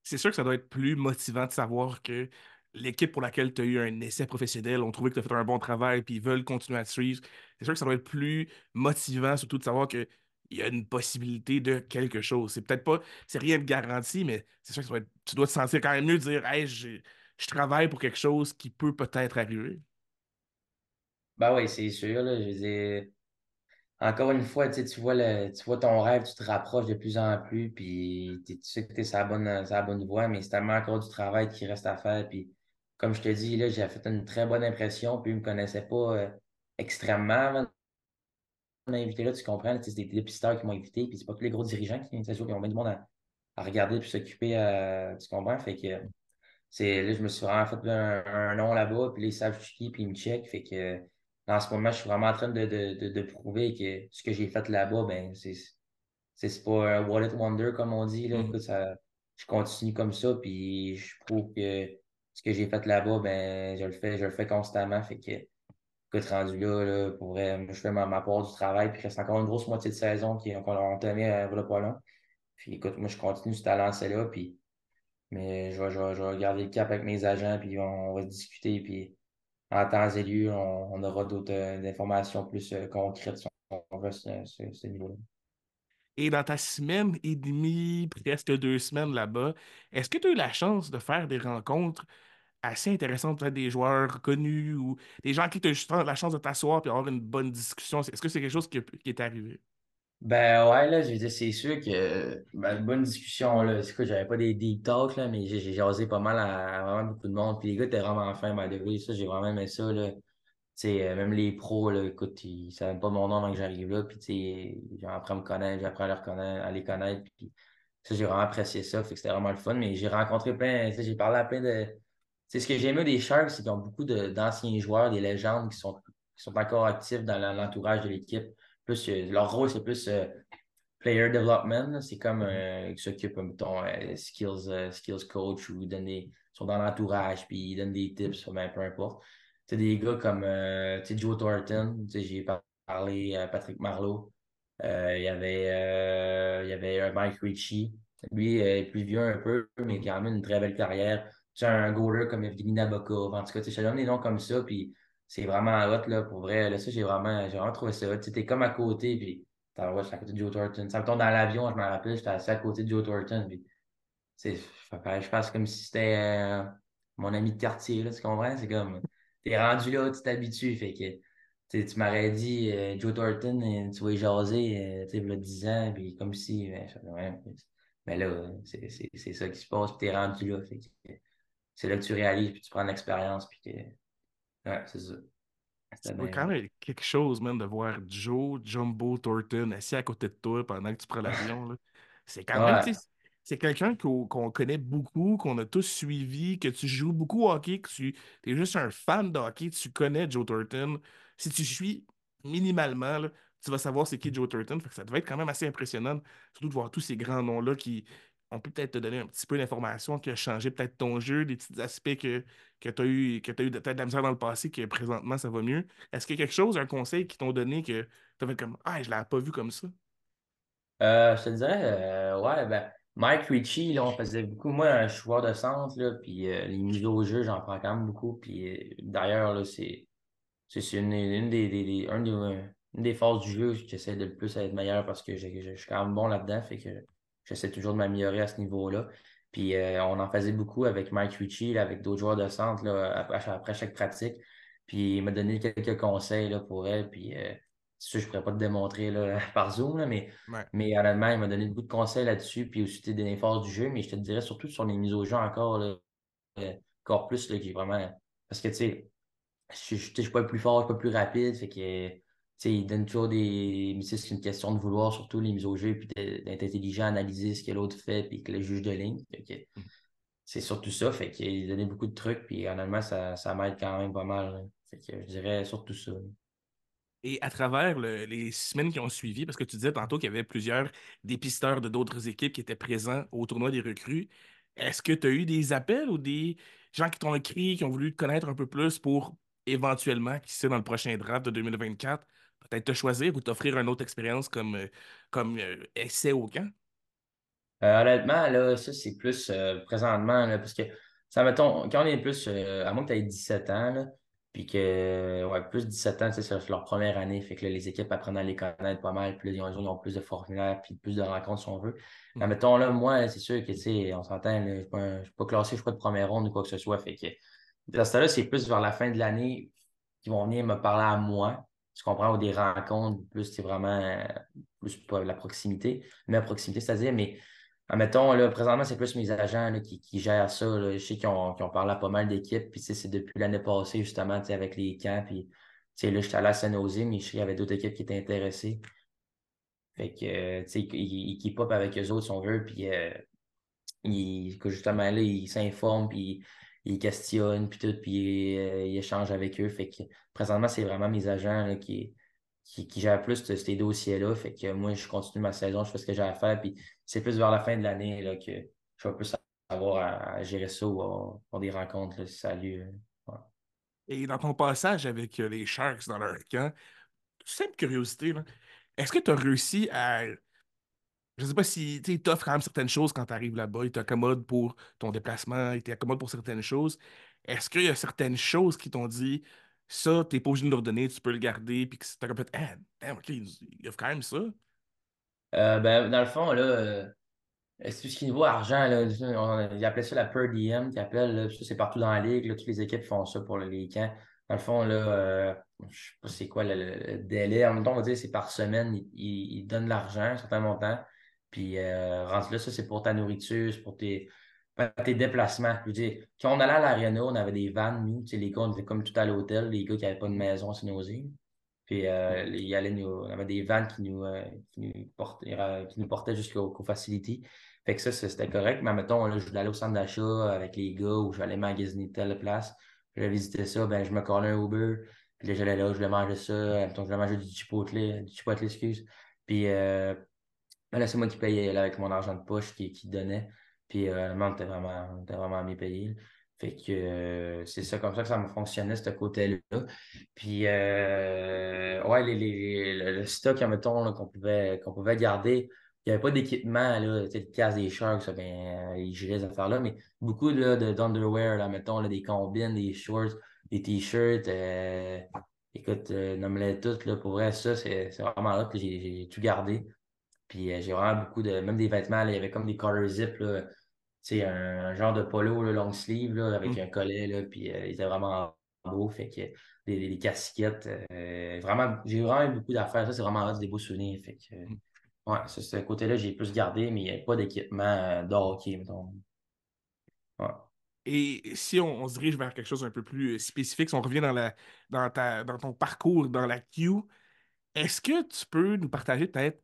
C'est sûr que ça doit être plus motivant de savoir que l'équipe pour laquelle tu as eu un essai professionnel ont trouvé que tu as fait un bon travail puis ils veulent continuer à te suivre. C'est sûr que ça doit être plus motivant, surtout de savoir qu'il y a une possibilité de quelque chose. C'est peut-être pas, c'est rien de garanti, mais c'est sûr que tu dois te sentir quand même mieux de dire, hey, je travaille pour quelque chose qui peut peut-être arriver. Ben oui, c'est sûr, là, je veux dire, encore une fois, tu vois ton rêve, tu te rapproches de plus en plus, puis tu sais que tu es sur la bonne voie, mais c'est tellement encore du travail qui reste à faire. Puis, comme je te dis, là, j'ai fait une très bonne impression, puis ils ne me connaissaient pas extrêmement avant de m'inviter là, tu comprends, là, tu sais, c'est des dépisteurs qui m'ont invité, puis c'est pas tous les gros dirigeants qui viennent s'asseoir, ils ont bien du monde à regarder puis s'occuper, tu comprends? Fait que là, je me suis vraiment fait un nom là-bas, puis là, ils savent je suis qui, puis ils me checkent. Fait que en ce moment, je suis vraiment en train de prouver que ce que j'ai fait là-bas, ben, c'est pas un wallet wonder, comme on dit. Là. Mhm. Écoute, je continue comme ça, puis je prouve que ce que j'ai fait là-bas, ben, je le fais constamment. Fait que, écoute, rendu là, pour vrai, moi, je fais ma part du travail, puis il reste encore une grosse moitié de saison qui est encore entamée voilà pas long. Puis écoute, moi, je continue cette lancée-là, puis mais je vais garder le cap avec mes agents, puis on va discuter, puis en temps et lieu, on aura d'autres informations plus concrètes si on veut ce niveau-là. Et dans ta semaine et demie, presque 2 semaines là-bas, est-ce que tu as eu la chance de faire des rencontres assez intéressantes, peut-être des joueurs connus ou des gens à qui tu as juste la chance de t'asseoir et avoir une bonne discussion? Est-ce que c'est quelque chose qui est arrivé? Ben ouais, là, je veux dire, c'est sûr que ben, une bonne discussion, là. C'est quoi, j'avais pas des deep talks, là, mais j'ai jasé pas mal à vraiment beaucoup de monde. Puis les gars étaient vraiment fins, by the way. Ça, j'ai vraiment aimé ça, là. Tu sais, même les pros, là, écoute, ils savaient pas mon nom avant que j'arrive là. Puis, tu sais, j'apprends à me connaître, j'apprends à les connaître. Puis, ça, j'ai vraiment apprécié ça. Fait que c'était vraiment le fun. Mais j'ai rencontré plein, tu sais, j'ai parlé à plein de. Tu sais, ce que j'ai aimé des Sharks, c'est qu'ils ont beaucoup d'anciens joueurs, des légendes qui sont encore actifs dans l'entourage de l'équipe. Plus, leur rôle, c'est plus player development. Là. C'est comme Mhm. ils s'occupent, mettons, skills coach ou ils sont dans l'entourage, puis ils donnent des tips, ben, peu importe. Tu sais, des gars comme tu sais, Joe Thornton, tu sais, j'ai parlé à Patrick Marleau. Il y avait Mike Ritchie. Lui, plus vieux un peu, mais Mhm. quand même une très belle carrière. Tu sais, un goaler comme Evgeny Nabokov. En tout cas, tu sais, je te donne des noms comme ça, puis c'est vraiment hot, là, pour vrai. Là, ça, j'ai vraiment trouvé ça hot. Tu sais, t'es comme à côté, puis ouais, j'étais à côté de Joe Thornton. Ça me tombe dans l'avion, je me rappelle, j'étais assis à côté de Joe Thornton, puis je pense comme si c'était mon ami de quartier, là, tu comprends? C'est comme, t'es rendu là, tu t'habitues, fait que, tu m'aurais dit, Joe Thornton, tu vas y jaser, tu sais, il y a 10 ans, puis comme si, ouais, mais là, c'est ça qui se passe, puis t'es rendu là, fait que, c'est là que tu réalises, puis tu prends de l'expérience, puis ouais, c'est ça. Ça C'était doit bien quand bon. même être quelque chose, même, de voir Joe Jumbo Thornton assis à côté de toi pendant que tu prends l'avion, là. c'est quand même, tu Ouais. sais, c'est quelqu'un qu'on connaît beaucoup, qu'on a tous suivi, que tu joues beaucoup au hockey, que tu es juste un fan de hockey, tu connais Joe Thornton. Si tu suis minimalement, là, tu vas savoir c'est qui Joe Thornton. Fait que ça devait être quand même assez impressionnant, surtout de voir tous ces grands noms-là qui on peut peut-être te donner un petit peu d'informations qui a changé peut-être ton jeu, des petits aspects que tu as eu, peut-être de la misère dans le passé, que présentement ça va mieux. Est-ce qu'il y a quelque chose, un conseil qu'ils t'ont donné que tu fait comme Ah, je l'avais pas vu comme ça? Je te dirais, ouais, ben, Mike Ritchie, là, on faisait beaucoup. Moi, je suis joueur de centre, là, puis les mises au jeu, j'en prends quand même beaucoup. Puis d'ailleurs, là, c'est une des forces du jeu que j'essaie de le plus à être meilleur parce que je suis quand même bon là-dedans. Fait que j'essaie toujours de m'améliorer à ce niveau-là. Puis on en faisait beaucoup avec Mike Ritchie, là, avec d'autres joueurs de centre là, après chaque pratique. Puis il m'a donné quelques conseils là, pour elle. Puis c'est sûr, je ne pourrais pas te démontrer là, par Zoom, là, Ouais. mais honnêtement, il m'a donné beaucoup de conseils là-dessus. Puis aussi des forces du jeu. Mais je te dirais surtout sur les mises au jeu encore, là, encore plus, là, qui est vraiment. Parce que tu sais, je suis pas le plus fort, je suis pas le plus rapide. Fait que, tu sais, il donne toujours des. Mais tu sais, c'est une question de vouloir, surtout les mises au jeu, puis d'être intelligent, analyser ce que l'autre fait, puis que le juge de ligne. Fait que c'est surtout ça. Fait qu'il donnait beaucoup de trucs, puis honnêtement, ça m'aide quand même pas mal, là. Fait que je dirais surtout ça. Et à travers les semaines qui ont suivi, parce que tu disais tantôt qu'il y avait plusieurs dépisteurs de d'autres équipes qui étaient présents au tournoi des recrues, est-ce que tu as eu des appels ou des gens qui t'ont écrit, qui ont voulu te connaître un peu plus pour éventuellement, qui sait, dans le prochain draft de 2024, peut-être te choisir ou t'offrir une autre expérience comme essai au camp? Honnêtement, là, ça, c'est plus présentement, là, parce que, ça, mettons, quand on est plus, à moins que tu aies 17 ans, là, puis que, ouais, plus de 17 ans, tu sais, c'est leur première année, fait que là, les équipes apprennent à les connaître pas mal, puis là, ils ont plus de formulaires, puis plus de rencontres, si on veut. Mais Mhm. mettons, là, moi, c'est sûr que, tu sais, on s'entend, là, je suis pas classé, je suis pas de première ronde ou quoi que ce soit, fait que, dans ce temps-là, c'est plus vers la fin de l'année qu'ils vont venir me parler à moi, tu comprends, ou des rencontres, plus, c'est vraiment, plus pas la proximité, mais la proximité, c'est-à-dire, mais admettons, là, présentement, c'est plus mes agents là, qui gèrent ça. Là. Je sais qu'ils ont parlé à pas mal d'équipes. Puis, tu sais, c'est depuis l'année passée, justement, tu sais, avec les camps. Puis, tu sais, là, j'étais allé à San-Jose, mais je sais qu'il y avait d'autres équipes qui étaient intéressées. Fait que, tu sais, ils keep up avec eux autres, si on veut. Puis, que justement, là, ils s'informent, puis ils questionnent, puis tout. Puis, ils échangent avec eux. Fait que, présentement, c'est vraiment mes agents là, qui gèrent plus ces dossiers-là. Fait que moi, je continue ma saison, je fais ce que j'ai à faire. Puis c'est plus vers la fin de l'année là, que je vais plus avoir à gérer ça ou à avoir des rencontres, là, si ça a lieu. Ouais. Et dans ton passage avec les Sharks dans leur camp, simple curiosité, là, est-ce que tu as réussi à je sais pas si tu t'offres quand même certaines choses quand tu arrives là-bas, ils t'accommodent pour ton déplacement, ils t'accommodent pour certaines choses. Est-ce qu'il y a certaines choses qui t'ont dit ça, t'es pas obligé de nous le redonner, tu peux le garder, puis que t'as comme fait, ah, damn, ok, il offre quand même ça. Ben, dans le fond, là, c'est tout ce qui est niveau argent, là, ils appelaient ça la per diem, qu'ils appellent, là, ça, c'est partout dans la ligue, là, toutes les équipes font ça pour les camps. Dans le fond, là, je sais pas c'est quoi le délai. En même temps, on va dire c'est par semaine, ils donnent de l'argent, un certain montant. Puis, rendu là, ça, c'est pour ta nourriture, c'est pour tes déplacements. Je veux dire, quand on allait à l'Arena, on avait des vannes, nous, tu sais, les gars, on était comme tout à l'hôtel, les gars qui n'avaient pas de maison à Saint-Nosé. Puis on avait des vannes qui nous portaient jusqu'aux facilities. Fait que ça, c'était correct. Mais mettons, là, je voulais aller au centre d'achat avec les gars ou je voulais magasiner telle place. Je voulais visiter ça, ben je me collais un Uber. Puis là, j'allais là, je voulais manger ça. Mettons, je voulais manger du Chipotle, excuse. Puis ben là, c'est moi qui payais là, avec mon argent de poche qui donnait. Puis le on était vraiment bien payé. Fait que c'est ça comme ça que ça me fonctionnait, ce côté-là. Puis ouais, le stock, mettons, là, qu'on pouvait garder, il n'y avait pas d'équipement, là, tu sais, le casque des Sharks, ça, ben, ils géraient ces affaires-là, mais beaucoup là, d'underwear, là, mettons, là, des combines, des shorts, des t-shirts, écoute, nomme-les toutes, là, pour vrai, ça, c'est vraiment là que j'ai tout gardé. Puis j'ai vraiment beaucoup même des vêtements, là, il y avait comme des collar zip, là, tu sais, un genre de polo, là, long sleeve, là, avec Hmm. un collet, là, puis il était vraiment beau, fait que des casquettes, vraiment, j'ai vraiment eu beaucoup d'affaires, ça, c'est vraiment hot, des beaux souvenirs, fait que, ouais, ça, ce côté-là, j'ai plus gardé, mais il n'y a pas d'équipement de hockey, mettons. Ouais. Et si on se dirige vers quelque chose un peu plus spécifique, si on revient dans ton parcours dans la Q, est-ce que tu peux nous partager peut-être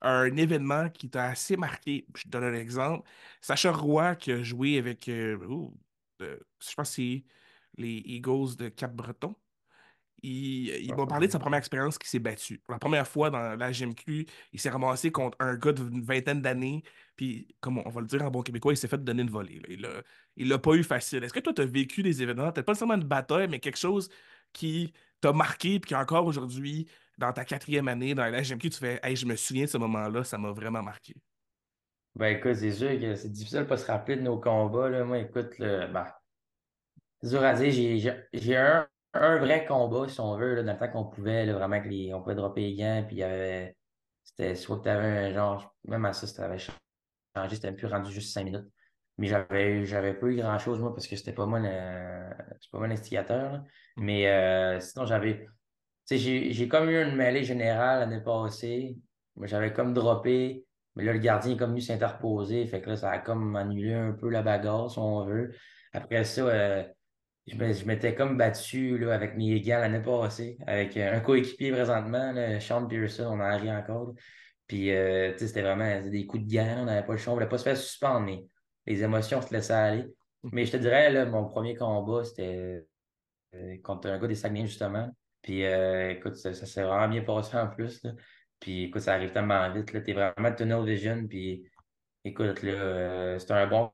un événement qui t'a assez marqué. Je te donne un exemple. Sacha Roy qui a joué avec, je pense que c'est les Eagles de Cap-Breton. Il m'a parlé de sa première expérience qui s'est battu. Pour la première fois dans la GMQ, il s'est ramassé contre un gars d'une vingtaine d'années. Puis, comme on va le dire en bon québécois, il s'est fait donner une volée, là. Il l'a pas eu facile. Est-ce que toi, tu as vécu des événements, peut-être pas seulement une bataille, mais quelque chose qui t'a marqué, puis qu'encore aujourd'hui, dans ta quatrième année, dans la GMQ, tu fais, hey, je me souviens de ce moment-là, ça m'a vraiment marqué. Ben écoute, c'est sûr que c'est difficile de pas se rappeler de nos combats, là. Moi, écoute, c'est dur à dire. J'ai un vrai combat, si on veut, là, dans le temps qu'on pouvait, là, vraiment, on pouvait dropper les gants, puis il y avait. C'était soit que tu avais un genre, même à ça, ça avait changé, c'était même plus rendu juste 5 minutes. Mais j'avais pas eu grand-chose, moi, parce que c'est pas moi l'instigateur, là. Mm. Mais sinon, j'avais. Tu sais, j'ai comme eu une mêlée générale l'année passée. Moi, j'avais comme droppé, mais là, le gardien est comme venu s'interposer. Fait que là, ça a comme annulé un peu la bagarre, si on veut. Après ça, je m'étais comme battu là, avec mes gants l'année passée, avec un coéquipier présentement, là, Sean Pearson, on en rit encore, là. Puis, tu sais, c'était vraiment des coups de gants, là, on n'avait pas le choix, on voulait pas se faire suspendre, mais les émotions se laissaient aller. Mais je te dirais, là, mon premier combat, c'était contre un gars des Saguenay, justement. Puis, écoute, ça s'est vraiment bien passé en plus, là. Puis, écoute, ça arrive tellement vite, là. T'es vraiment tunnel vision, puis, écoute, là, c'était un bon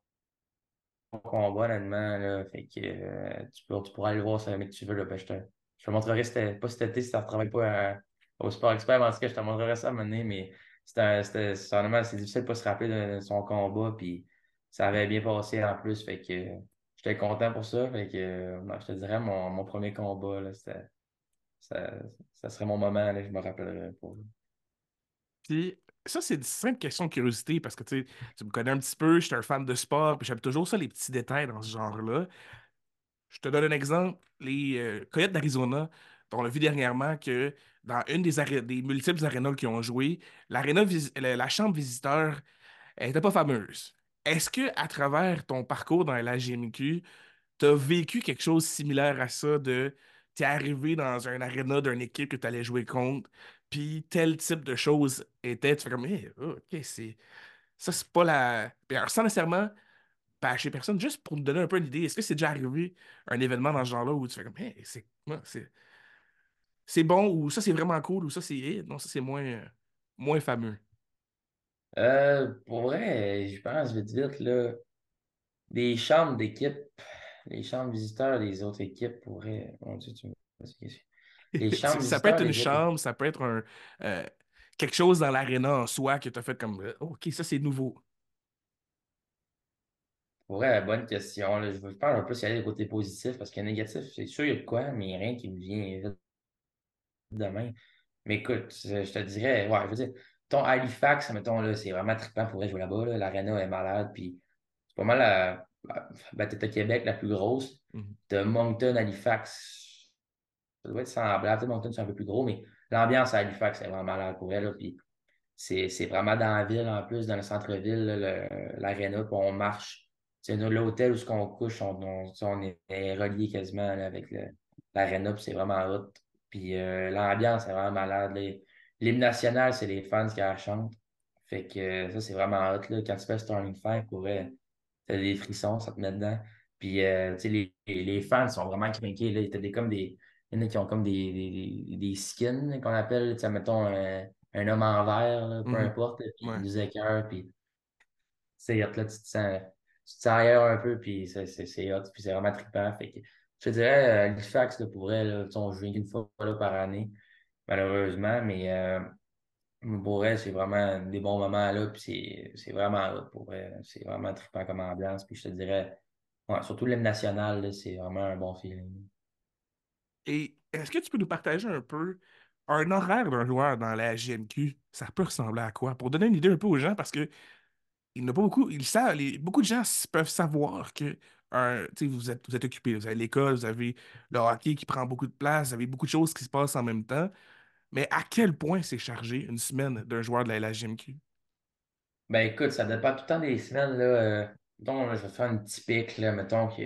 combat, honnêtement, là. Fait que tu pourras aller voir ça, mec, que tu veux, là. Ben, je te montrerai, c'était pas cet été si tu ne travailles pas au Sport Expert, mais en tout cas, je te montrerai ça à un moment donné, mais honnêtement, c'est difficile de pas se rappeler de son combat, puis ça avait bien passé en plus, fait que j'étais content pour ça, fait que je te dirais, mon premier combat, là, ça, ça serait mon moment, là, je me rappellerai pour. Puis, ça, c'est une simple question de curiosité parce que tu me connais un petit peu, je suis un fan de sport, puis j'aime toujours ça, les petits détails dans ce genre-là. Je te donne un exemple. Les Coyotes d'Arizona, on a vu dernièrement que dans une des multiples arénas qu'ils ont joué, la chambre visiteur elle était pas fameuse. Est-ce que à travers ton parcours dans la GMQ, tu as vécu quelque chose similaire à ça de t'es arrivé dans un aréna d'une équipe que tu allais jouer contre, puis tel type de choses était, tu fais comme OK, c'est pas la. Puis alors, sans nécessairement chez personne, juste pour me donner un peu une idée, est-ce que c'est déjà arrivé un événement dans ce genre-là où tu fais comme, c'est bon, ou ça c'est vraiment cool, ou ça c'est, non, ça c'est moins fameux. Pour vrai, je pense vite vite, là, des chambres d'équipe, les chambres visiteurs des autres équipes pourraient. Mon Dieu, tu me. Les chambres Ça peut être visiteurs une des autres équipes chambre, ça peut être euh, quelque chose dans l'aréna en soi que tu as fait comme, OK, ça c'est nouveau. pourraient, bonne question. Là. Je veux pas un peu si aller du côté positif parce que négatif, c'est sûr, il y a de quoi, mais rien qui me vient vite demain. Mais écoute, je te dirais, ouais, je veux dire, ton Halifax, mettons, là, c'est vraiment trippant pour jouer là-bas. Là. L'aréna est malade, puis c'est pas mal t'es à Québec, la plus grosse. Mhm. De Moncton, Halifax, ça doit être semblable. Peut-être Moncton, c'est un peu plus gros, mais l'ambiance à Halifax est vraiment malade pour elle. Là, puis c'est vraiment dans la ville, en plus, dans le centre-ville, là, l'aréna, puis on marche. C'est l'hôtel où ce qu'on couche, on est relié quasiment là, avec l'aréna, puis c'est vraiment hot. Puis l'ambiance est vraiment malade. L'hymne national, c'est les fans qui la chantent. Fait que ça, c'est vraiment hot. Là. Quand tu fais Starling Fire, pour vrai, t'as des frissons, ça te met dedans. Puis tu sais, les fans sont vraiment craqués. Là. T'as comme des. Il y en a qui ont comme des skins là, qu'on appelle, tu sais, mettons, un homme en vert, là, peu Mhm. importe, là, puis Ouais. ils nous écœurent, puis c'est hot, là, tu te sens ailleurs un peu, puis c'est hot, puis c'est vraiment trippant. Fait que, je te dirais, Halifax, là, pour elle, là, tu sais, on joue une fois là, par année, malheureusement, mais pour elle, c'est vraiment des bons moments là, puis c'est vraiment hot pour elle. C'est vraiment trippant comme ambiance, puis je te dirais, ouais, surtout l'hymne national, là, c'est vraiment un bon feeling. Et est-ce que tu peux nous partager un peu un horaire d'un joueur dans la GMQ? Ça peut ressembler à quoi? Pour donner une idée un peu aux gens, parce que il n'y en a pas beaucoup, ils savent, beaucoup de gens peuvent savoir que tu sais, vous êtes occupé. Vous avez l'école, vous avez le hockey qui prend beaucoup de place, vous avez beaucoup de choses qui se passent en même temps. Mais à quel point c'est chargé une semaine d'un joueur de la LHJMQ? Ben écoute, ça dépend tout le temps des semaines, là. Mettons, là, je vais te faire une typique, là, mettons que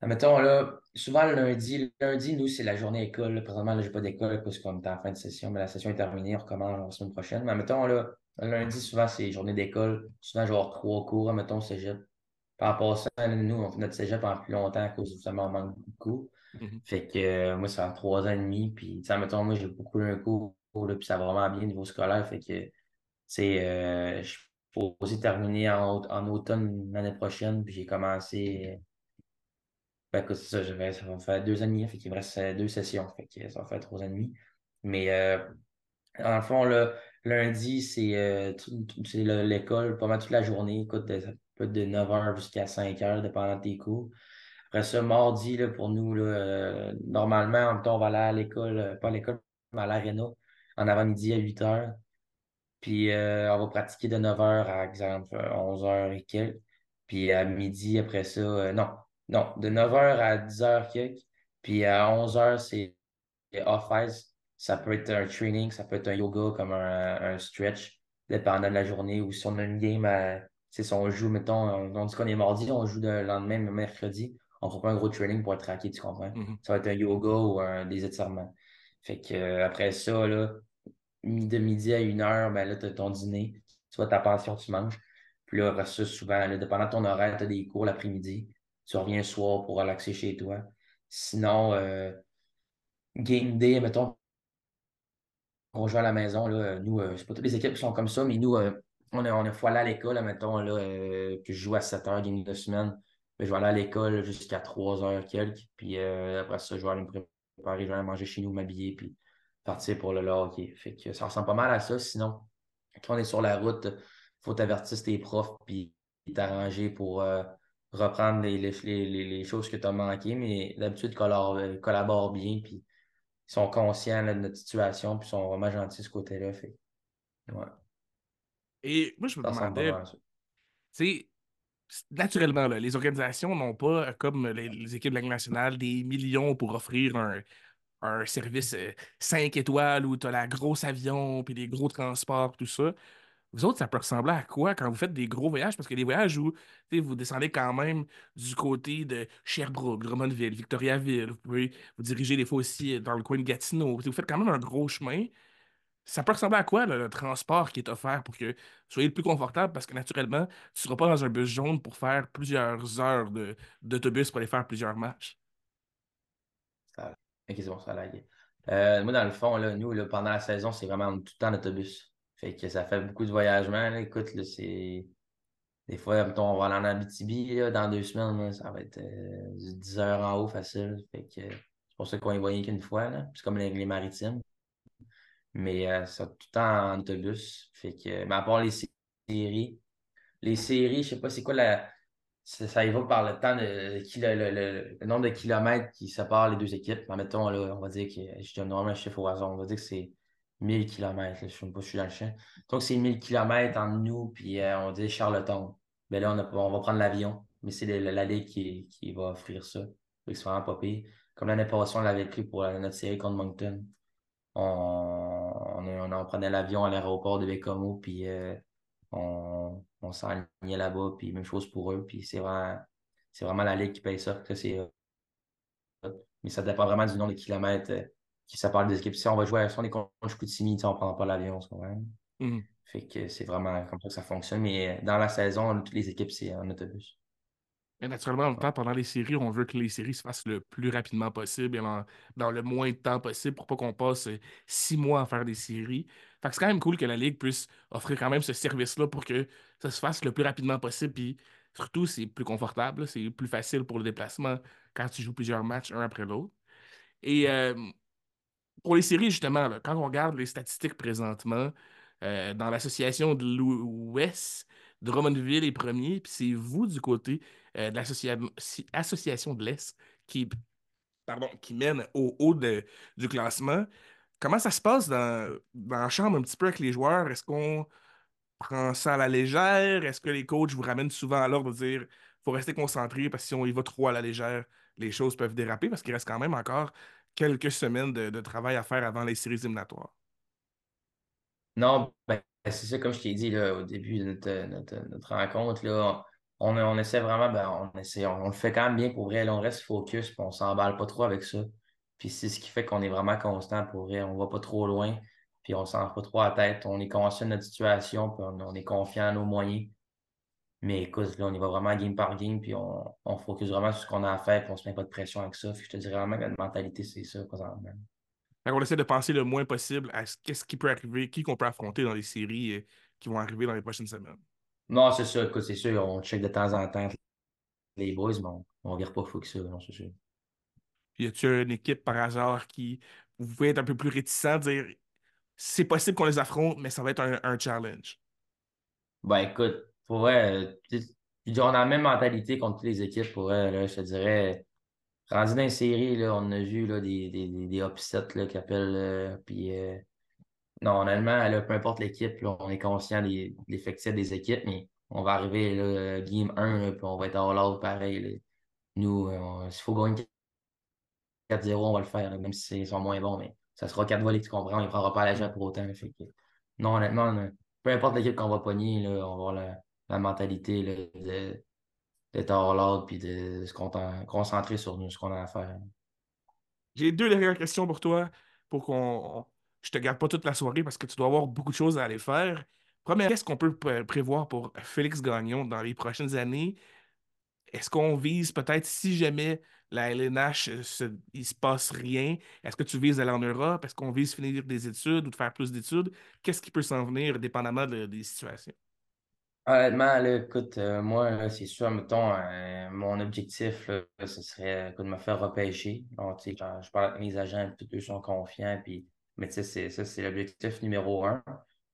Admettons, là, souvent le lundi, nous, c'est la journée école. Là. Présentement, là, j'ai pas d'école parce qu'on est en fin de session, mais la session est terminée, on recommence la semaine prochaine. Mais admettons, là, le lundi, souvent, c'est journée d'école. Souvent, je vais avoir 3 cours, admettons, au cégep. Par rapport à ça, nous, on fait notre cégep en plus longtemps à cause justement, on manque beaucoup de cours. Mhm. Fait que moi, ça fait 3 ans et demi. Puis, tu sais, admettons, moi, j'ai beaucoup eu un cours, là, puis ça va vraiment bien au niveau scolaire. Fait que, tu sais, je suis supposé terminer en automne l'année prochaine, puis j'ai commencé. Ben, écoute, c'est ça, ça va me faire 2 ans et demi, fait qu'il me reste 2 sessions, fait que ça va faire 3 ans et demi. Mais en fond, là, lundi, c'est l'école, pas mal toute la journée. Écoute, ça peut être de 9h jusqu'à 5h, dépendant de tes cours. Après ça, mardi, là, pour nous, là, normalement, en même temps, on va aller à l'école, pas à l'école, mais à l'aréna, en avant-midi à 8h. Puis on va pratiquer de 9h à exemple 11h et quelques. Puis à midi, après ça, non, non, de 9h à 10h quelques. Puis à 11h, c'est off-ice. Ça peut être un training, ça peut être un yoga comme un stretch, dépendant de la journée. Ou si on a une game, si on joue, mettons, on dit qu'on est mardi, on joue le lendemain, le mercredi. On ne fera pas un gros training pour être traqué, tu comprends? Mhm. Ça va être un yoga ou des étirements. Fait que après ça, là, de midi à 1h, ben là, tu as ton dîner, tu vois ta pension, tu manges. Puis là, après ça, souvent, là, dépendant de ton horaire, tu as des cours l'après-midi. Tu reviens le soir pour relaxer chez toi. Sinon, game day, mettons, on joue à la maison. Là, nous, c'est pas toutes les équipes qui sont comme ça, mais nous, on a faut aller à l'école, là, mettons, là, que je joue à 7h, game de semaine. Ben, je vais aller à l'école jusqu'à 3h quelques. Puis après ça, je vais aller me préparer, je vais aller manger chez nous, m'habiller, puis partir pour le hockey. Fait que ça ressemble pas mal à ça. Sinon, quand on est sur la route, faut t'avertir tes profs puis t'arranger pour reprendre les choses que tu as manquées. Mais d'habitude, ils collaborent bien puis ils sont conscients là, de notre situation puis ils sont vraiment gentils de ce côté-là. Fait que, ouais, Et moi, je me ça ressemble pas demandais, tu mal à ça. sais, naturellement, là, les organisations n'ont pas, comme les équipes de la Ligue nationale, des millions pour offrir un service 5 étoiles où tu as la grosse avion, puis des gros transports, tout ça. Vous autres, ça peut ressembler à quoi quand vous faites des gros voyages? Parce que des voyages où tu sais, vous descendez quand même du côté de Sherbrooke, Drummondville, Victoriaville, vous pouvez vous diriger des fois aussi dans le coin de Gatineau. Tu sais, vous faites quand même un gros chemin. Ça peut ressembler à quoi, là, le transport qui est offert pour que vous soyez le plus confortable? Parce que naturellement, tu ne seras pas dans un bus jaune pour faire plusieurs heures d'autobus pour aller faire plusieurs matchs. Ça... Ok, c'est bon, ça lag. Moi, dans le fond, là, nous, là, pendant la saison, c'est vraiment tout le temps en autobus. Fait que ça fait beaucoup de voyagements. Là. Écoute, là, c'est. Des fois, mettons, on va aller en Abitibi, là, dans 2 semaines, là, ça va être 10 heures en haut facile. Fait que c'est pour ça qu'on y voyait qu'une fois, là. C'est comme les maritimes. Mais ça tout le temps en autobus. Fait que, mais à part séries, les séries, je sais pas c'est quoi ça évoque par le temps le nombre de kilomètres qui séparent les deux équipes. Mais mettons, là, on va dire que je donne normalement un chiffre au hasard. On va dire que c'est 1000 kilomètres. Là. Je ne sais pas si je suis dans le champ. Donc, c'est 1000 kilomètres entre nous, puis on dit Charlottetown. Ben là, on va prendre l'avion. Mais c'est la Ligue qui va offrir ça. Fait que c'est vraiment pas pire. Comme l'année passée, on l'avait pris pour notre série contre Moncton. On prenait l'avion à l'aéroport de Bécomo, puis on s'enlignait là-bas, puis même chose pour eux, puis c'est vraiment la Ligue qui paye ça. Ça, mais ça dépend vraiment du nombre de kilomètres qui séparent des équipes. Si on va jouer si on est contre Chicoutimi, tu sais, on ne prendra pas l'avion, c'est vrai. Mhm. Fait que c'est vraiment comme ça que ça fonctionne. Mais dans la saison, toutes les équipes, c'est en autobus. Et naturellement, en même Ouais. temps, pendant les séries, on veut que les séries se fassent le plus rapidement possible et dans le moins de temps possible pour pas qu'on passe 6 mois à faire des séries. Fait que c'est quand même cool que la Ligue puisse offrir quand même ce service-là pour que ça se fasse le plus rapidement possible. Puis surtout, c'est plus confortable, c'est plus facile pour le déplacement quand tu joues plusieurs matchs un après l'autre. Et pour les séries, justement, là, quand on regarde les statistiques présentement, dans l'association de l'Ouest, Drummondville est premier, puis c'est vous du côté de l'association de l'Est qui, pardon, qui mène au haut du classement. Comment ça se passe dans la chambre un petit peu avec les joueurs? Est-ce qu'on prend ça à la légère? Est-ce que les coachs vous ramènent souvent à l'ordre de dire faut rester concentré parce que si on y va trop à la légère, les choses peuvent déraper parce qu'il reste quand même encore quelques semaines de travail à faire avant les séries éliminatoires. Non, ben, c'est ça, comme je t'ai dit là, au début de notre rencontre, là, on essaie vraiment, ben, on le fait quand même bien pour vrai. Là, on reste focus, puis on s'emballe pas trop avec ça. Puis c'est ce qui fait qu'on est vraiment constant pour vrai. On va pas trop loin, puis on s'en fait pas trop à la tête. On est conscient de notre situation, puis on est confiant à nos moyens. Mais écoute, là, on y va vraiment game par game, puis on focus vraiment sur ce qu'on a à faire, puis on se met pas de pression avec ça. Puis je te dirais vraiment que notre mentalité, c'est ça, présentement. Fait qu'on essaie de penser le moins possible à qu'est-ce qui peut arriver, qui qu'on peut affronter dans les séries qui vont arriver dans les prochaines semaines. Non, c'est ça, écoute, c'est sûr, on check de temps en temps les boys, mais on vire pas fou que ça, non, c'est sûr. Puis y a-tu une équipe par hasard qui vous pouvez être un peu plus réticent, dire c'est possible qu'on les affronte, mais ça va être un challenge. Ben écoute, pour vrai, on a la même mentalité contre toutes les équipes, pour vrai, là, je te dirais, rendu dans les séries, là, on a vu là, des upsets là, qui appellent, puis non, honnêtement, là, peu importe l'équipe, là, on est conscient de l'effectif des équipes, mais on va arriver là, game 1, là, puis on va être all out pareil. Là. Nous, s'il faut gagner 4-0, on va le faire, là, même si ils sont moins bons, mais ça sera 4 volets, tu comprends, on ne prendra pas à la Mm. jambe pour autant. Là, fait que, non, honnêtement, peu importe l'équipe qu'on va pogner, là, on va avoir la mentalité là, d'être all out puis de se concentrer sur nous, ce qu'on a à faire. J'ai deux dernières questions pour toi pour je te garde pas toute la soirée parce que tu dois avoir beaucoup de choses à aller faire. Première, qu'est-ce qu'on peut prévoir pour Félix Gagnon dans les prochaines années? Est-ce qu'on vise peut-être si jamais la LNH, il se passe rien, est-ce que tu vises aller en Europe? Est-ce qu'on vise finir des études ou de faire plus d'études? Qu'est-ce qui peut s'en venir dépendamment des situations? Honnêtement, là, écoute, moi, là, c'est sûr, mettons, mon objectif, là, ce serait de me faire repêcher. Donc, tu sais, quand je parle avec mes agents, puis tous eux sont confiants, puis, mais tu sais, ça, c'est l'objectif numéro un.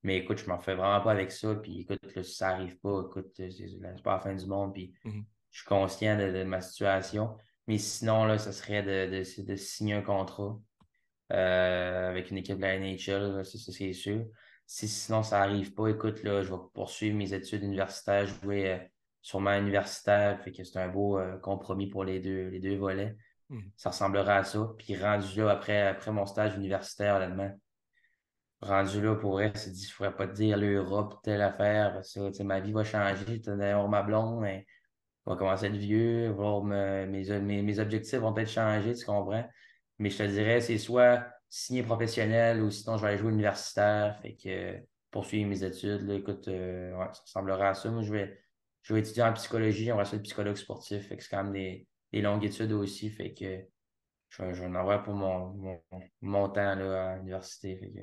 Mais écoute, je m'en fais vraiment pas avec ça, puis écoute, là, si ça arrive pas, écoute, c'est pas la fin du monde, puis Mhm. je suis conscient de ma situation. Mais sinon, là, ce serait de signer un contrat avec une équipe de la NHL, là, ça, c'est sûr. Si sinon ça arrive pas, écoute, là, je vais poursuivre mes études universitaires, jouer sûrement universitaire, fait que c'est un beau compromis pour les deux volets. Mhm. Ça ressemblera à ça. Puis rendu là, après mon stage universitaire, honnêtement, rendu là, pour vrai, c'est dit, je pourrais pas te dire l'Europe, telle affaire, ça, tu sais, ma vie va changer, je d'ailleurs ma blonde, mais je vais commencer à être vieux, mes objectifs vont peut-être changer, tu comprends? Mais je te dirais, c'est soit signer professionnel ou sinon je vais aller jouer universitaire, fait que poursuivre mes études. Là, écoute, ouais, ça ressemblera à ça. Moi, je vais étudier en psychologie, on va être psychologue sportif, fait que c'est quand même des longues études aussi, fait que je vais en avoir pour mon temps là, à l'université. Fait que,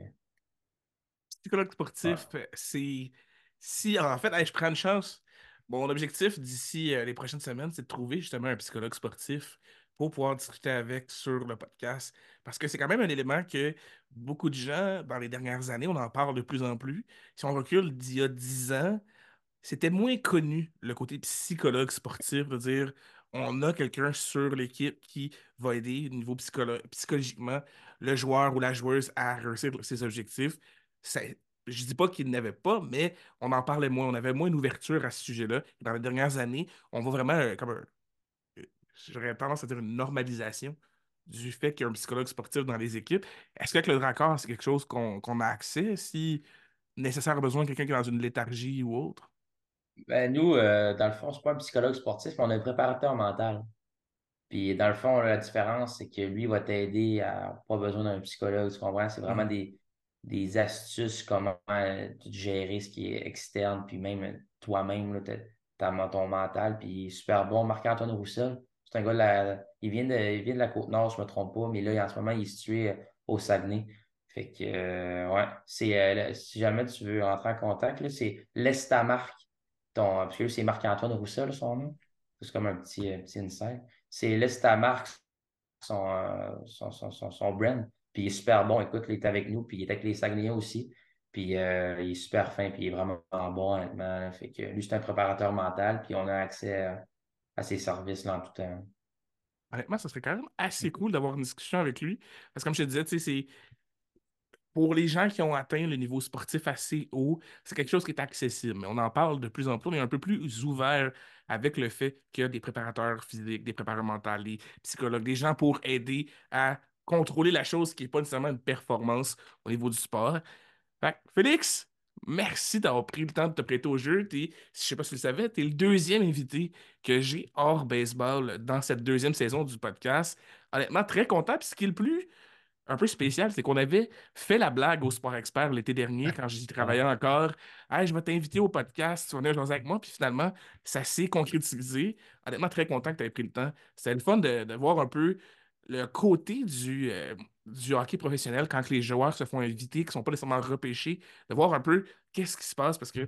Psychologue ouais. sportif, c'est si en fait, hey, je prends une chance. Mon objectif d'ici les prochaines semaines, c'est de trouver justement un psychologue sportif pour pouvoir discuter avec sur le podcast. Parce que c'est quand même un élément que beaucoup de gens, dans les dernières années, on en parle de plus en plus. Si on recule d'il y a 10 ans, c'était moins connu le côté psychologue sportif, de dire on a quelqu'un sur l'équipe qui va aider au niveau psychologiquement le joueur ou la joueuse à réussir ses objectifs. Ça- je dis pas qu'il n'avait pas, mais on en parlait moins, on avait moins d'ouverture à ce sujet-là. Dans les dernières années, on voit vraiment comme euh, j'aurais tendance à dire une normalisation du fait qu'il y a un psychologue sportif dans les équipes. Est-ce qu'avec le Dracard, c'est quelque chose qu'on a accès si nécessaire a besoin de quelqu'un qui est dans une léthargie ou autre? Ben, nous, dans le fond, je suis pas un psychologue sportif, mais on a un préparateur mental. Puis dans le fond, la différence, c'est que lui va t'aider à pas besoin d'un psychologue, tu comprends? C'est vraiment Mhm. des astuces, comment tout gérer ce qui est externe, puis même toi-même, là, ton mental, puis il est super bon. Marc-Antoine Roussel, c'est un gars, il vient de la Côte-Nord, je me trompe pas, mais là, en ce moment, il est situé au Saguenay. Fait que, ouais, si jamais tu veux entrer en contact, là, c'est l'Estamarc, parce que lui, c'est Marc-Antoine Roussel, son nom. C'est comme un petit insight. C'est Lestamarque, son brand. Puis il est super bon. Écoute, il est avec nous, puis il est avec les Saguenayens aussi. Puis il est super fin, puis il est vraiment bon, honnêtement. Là. Fait que lui, c'est un préparateur mental, puis on a accès à ses services là, en tout temps. Honnêtement, ça serait quand même assez cool d'avoir une discussion avec lui. Parce que comme je te disais, tu sais, c'est pour les gens qui ont atteint le niveau sportif assez haut, c'est quelque chose qui est accessible. Mais on en parle de plus en plus, on est un peu plus ouvert avec le fait qu'il y a des préparateurs physiques, des préparateurs mentaux, des psychologues, des gens pour aider à contrôler la chose qui n'est pas nécessairement une performance au niveau du sport. Fait que, Félix, Merci d'avoir pris le temps de te prêter au jeu. Je sais pas si tu le savais, tu es le deuxième invité que j'ai hors baseball dans cette deuxième saison du podcast. Honnêtement, très content. Puis ce qui est le plus un peu spécial, c'est qu'on avait fait la blague au Sport Expert l'été dernier quand j'y Ouais. travaillais encore. Hey, je vais t'inviter au podcast, tu vas venir jaser avec moi. Puis finalement, ça s'est concrétisé. Honnêtement, très content que tu aies pris le temps. C'était le fun de voir un peu le côté du hockey professionnel quand les joueurs se font inviter, qui ne sont pas nécessairement repêchés, de voir un peu qu'est-ce qui se passe parce que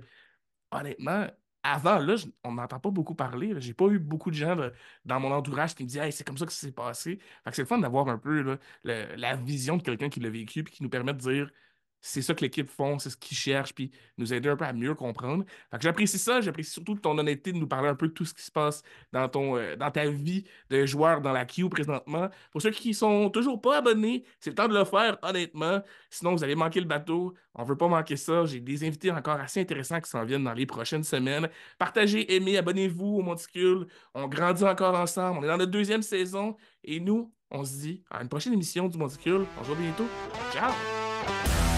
honnêtement, avant, là, on n'entend pas beaucoup parler. J'ai pas eu beaucoup de gens dans mon entourage qui me disent hey, c'est comme ça que ça s'est passé. Fait que c'est le fun d'avoir un peu là, la vision de quelqu'un qui l'a vécu et qui nous permet de dire c'est ça que l'équipe font, c'est ce qu'ils cherchent, puis nous aider un peu à mieux comprendre. Fait que j'apprécie ça, j'apprécie surtout ton honnêteté de nous parler un peu de tout ce qui se passe dans ta vie de joueur dans la queue présentement. Pour ceux qui sont toujours pas abonnés, c'est le temps de le faire, honnêtement. Sinon, vous allez manquer le bateau. On veut pas manquer ça. J'ai des invités encore assez intéressants qui s'en viennent dans les prochaines semaines. Partagez, aimez, abonnez-vous au Monticule. On grandit encore ensemble. On est dans notre deuxième saison. Et nous, on se dit à une prochaine émission du Monticule. On se voit bientôt. Ciao!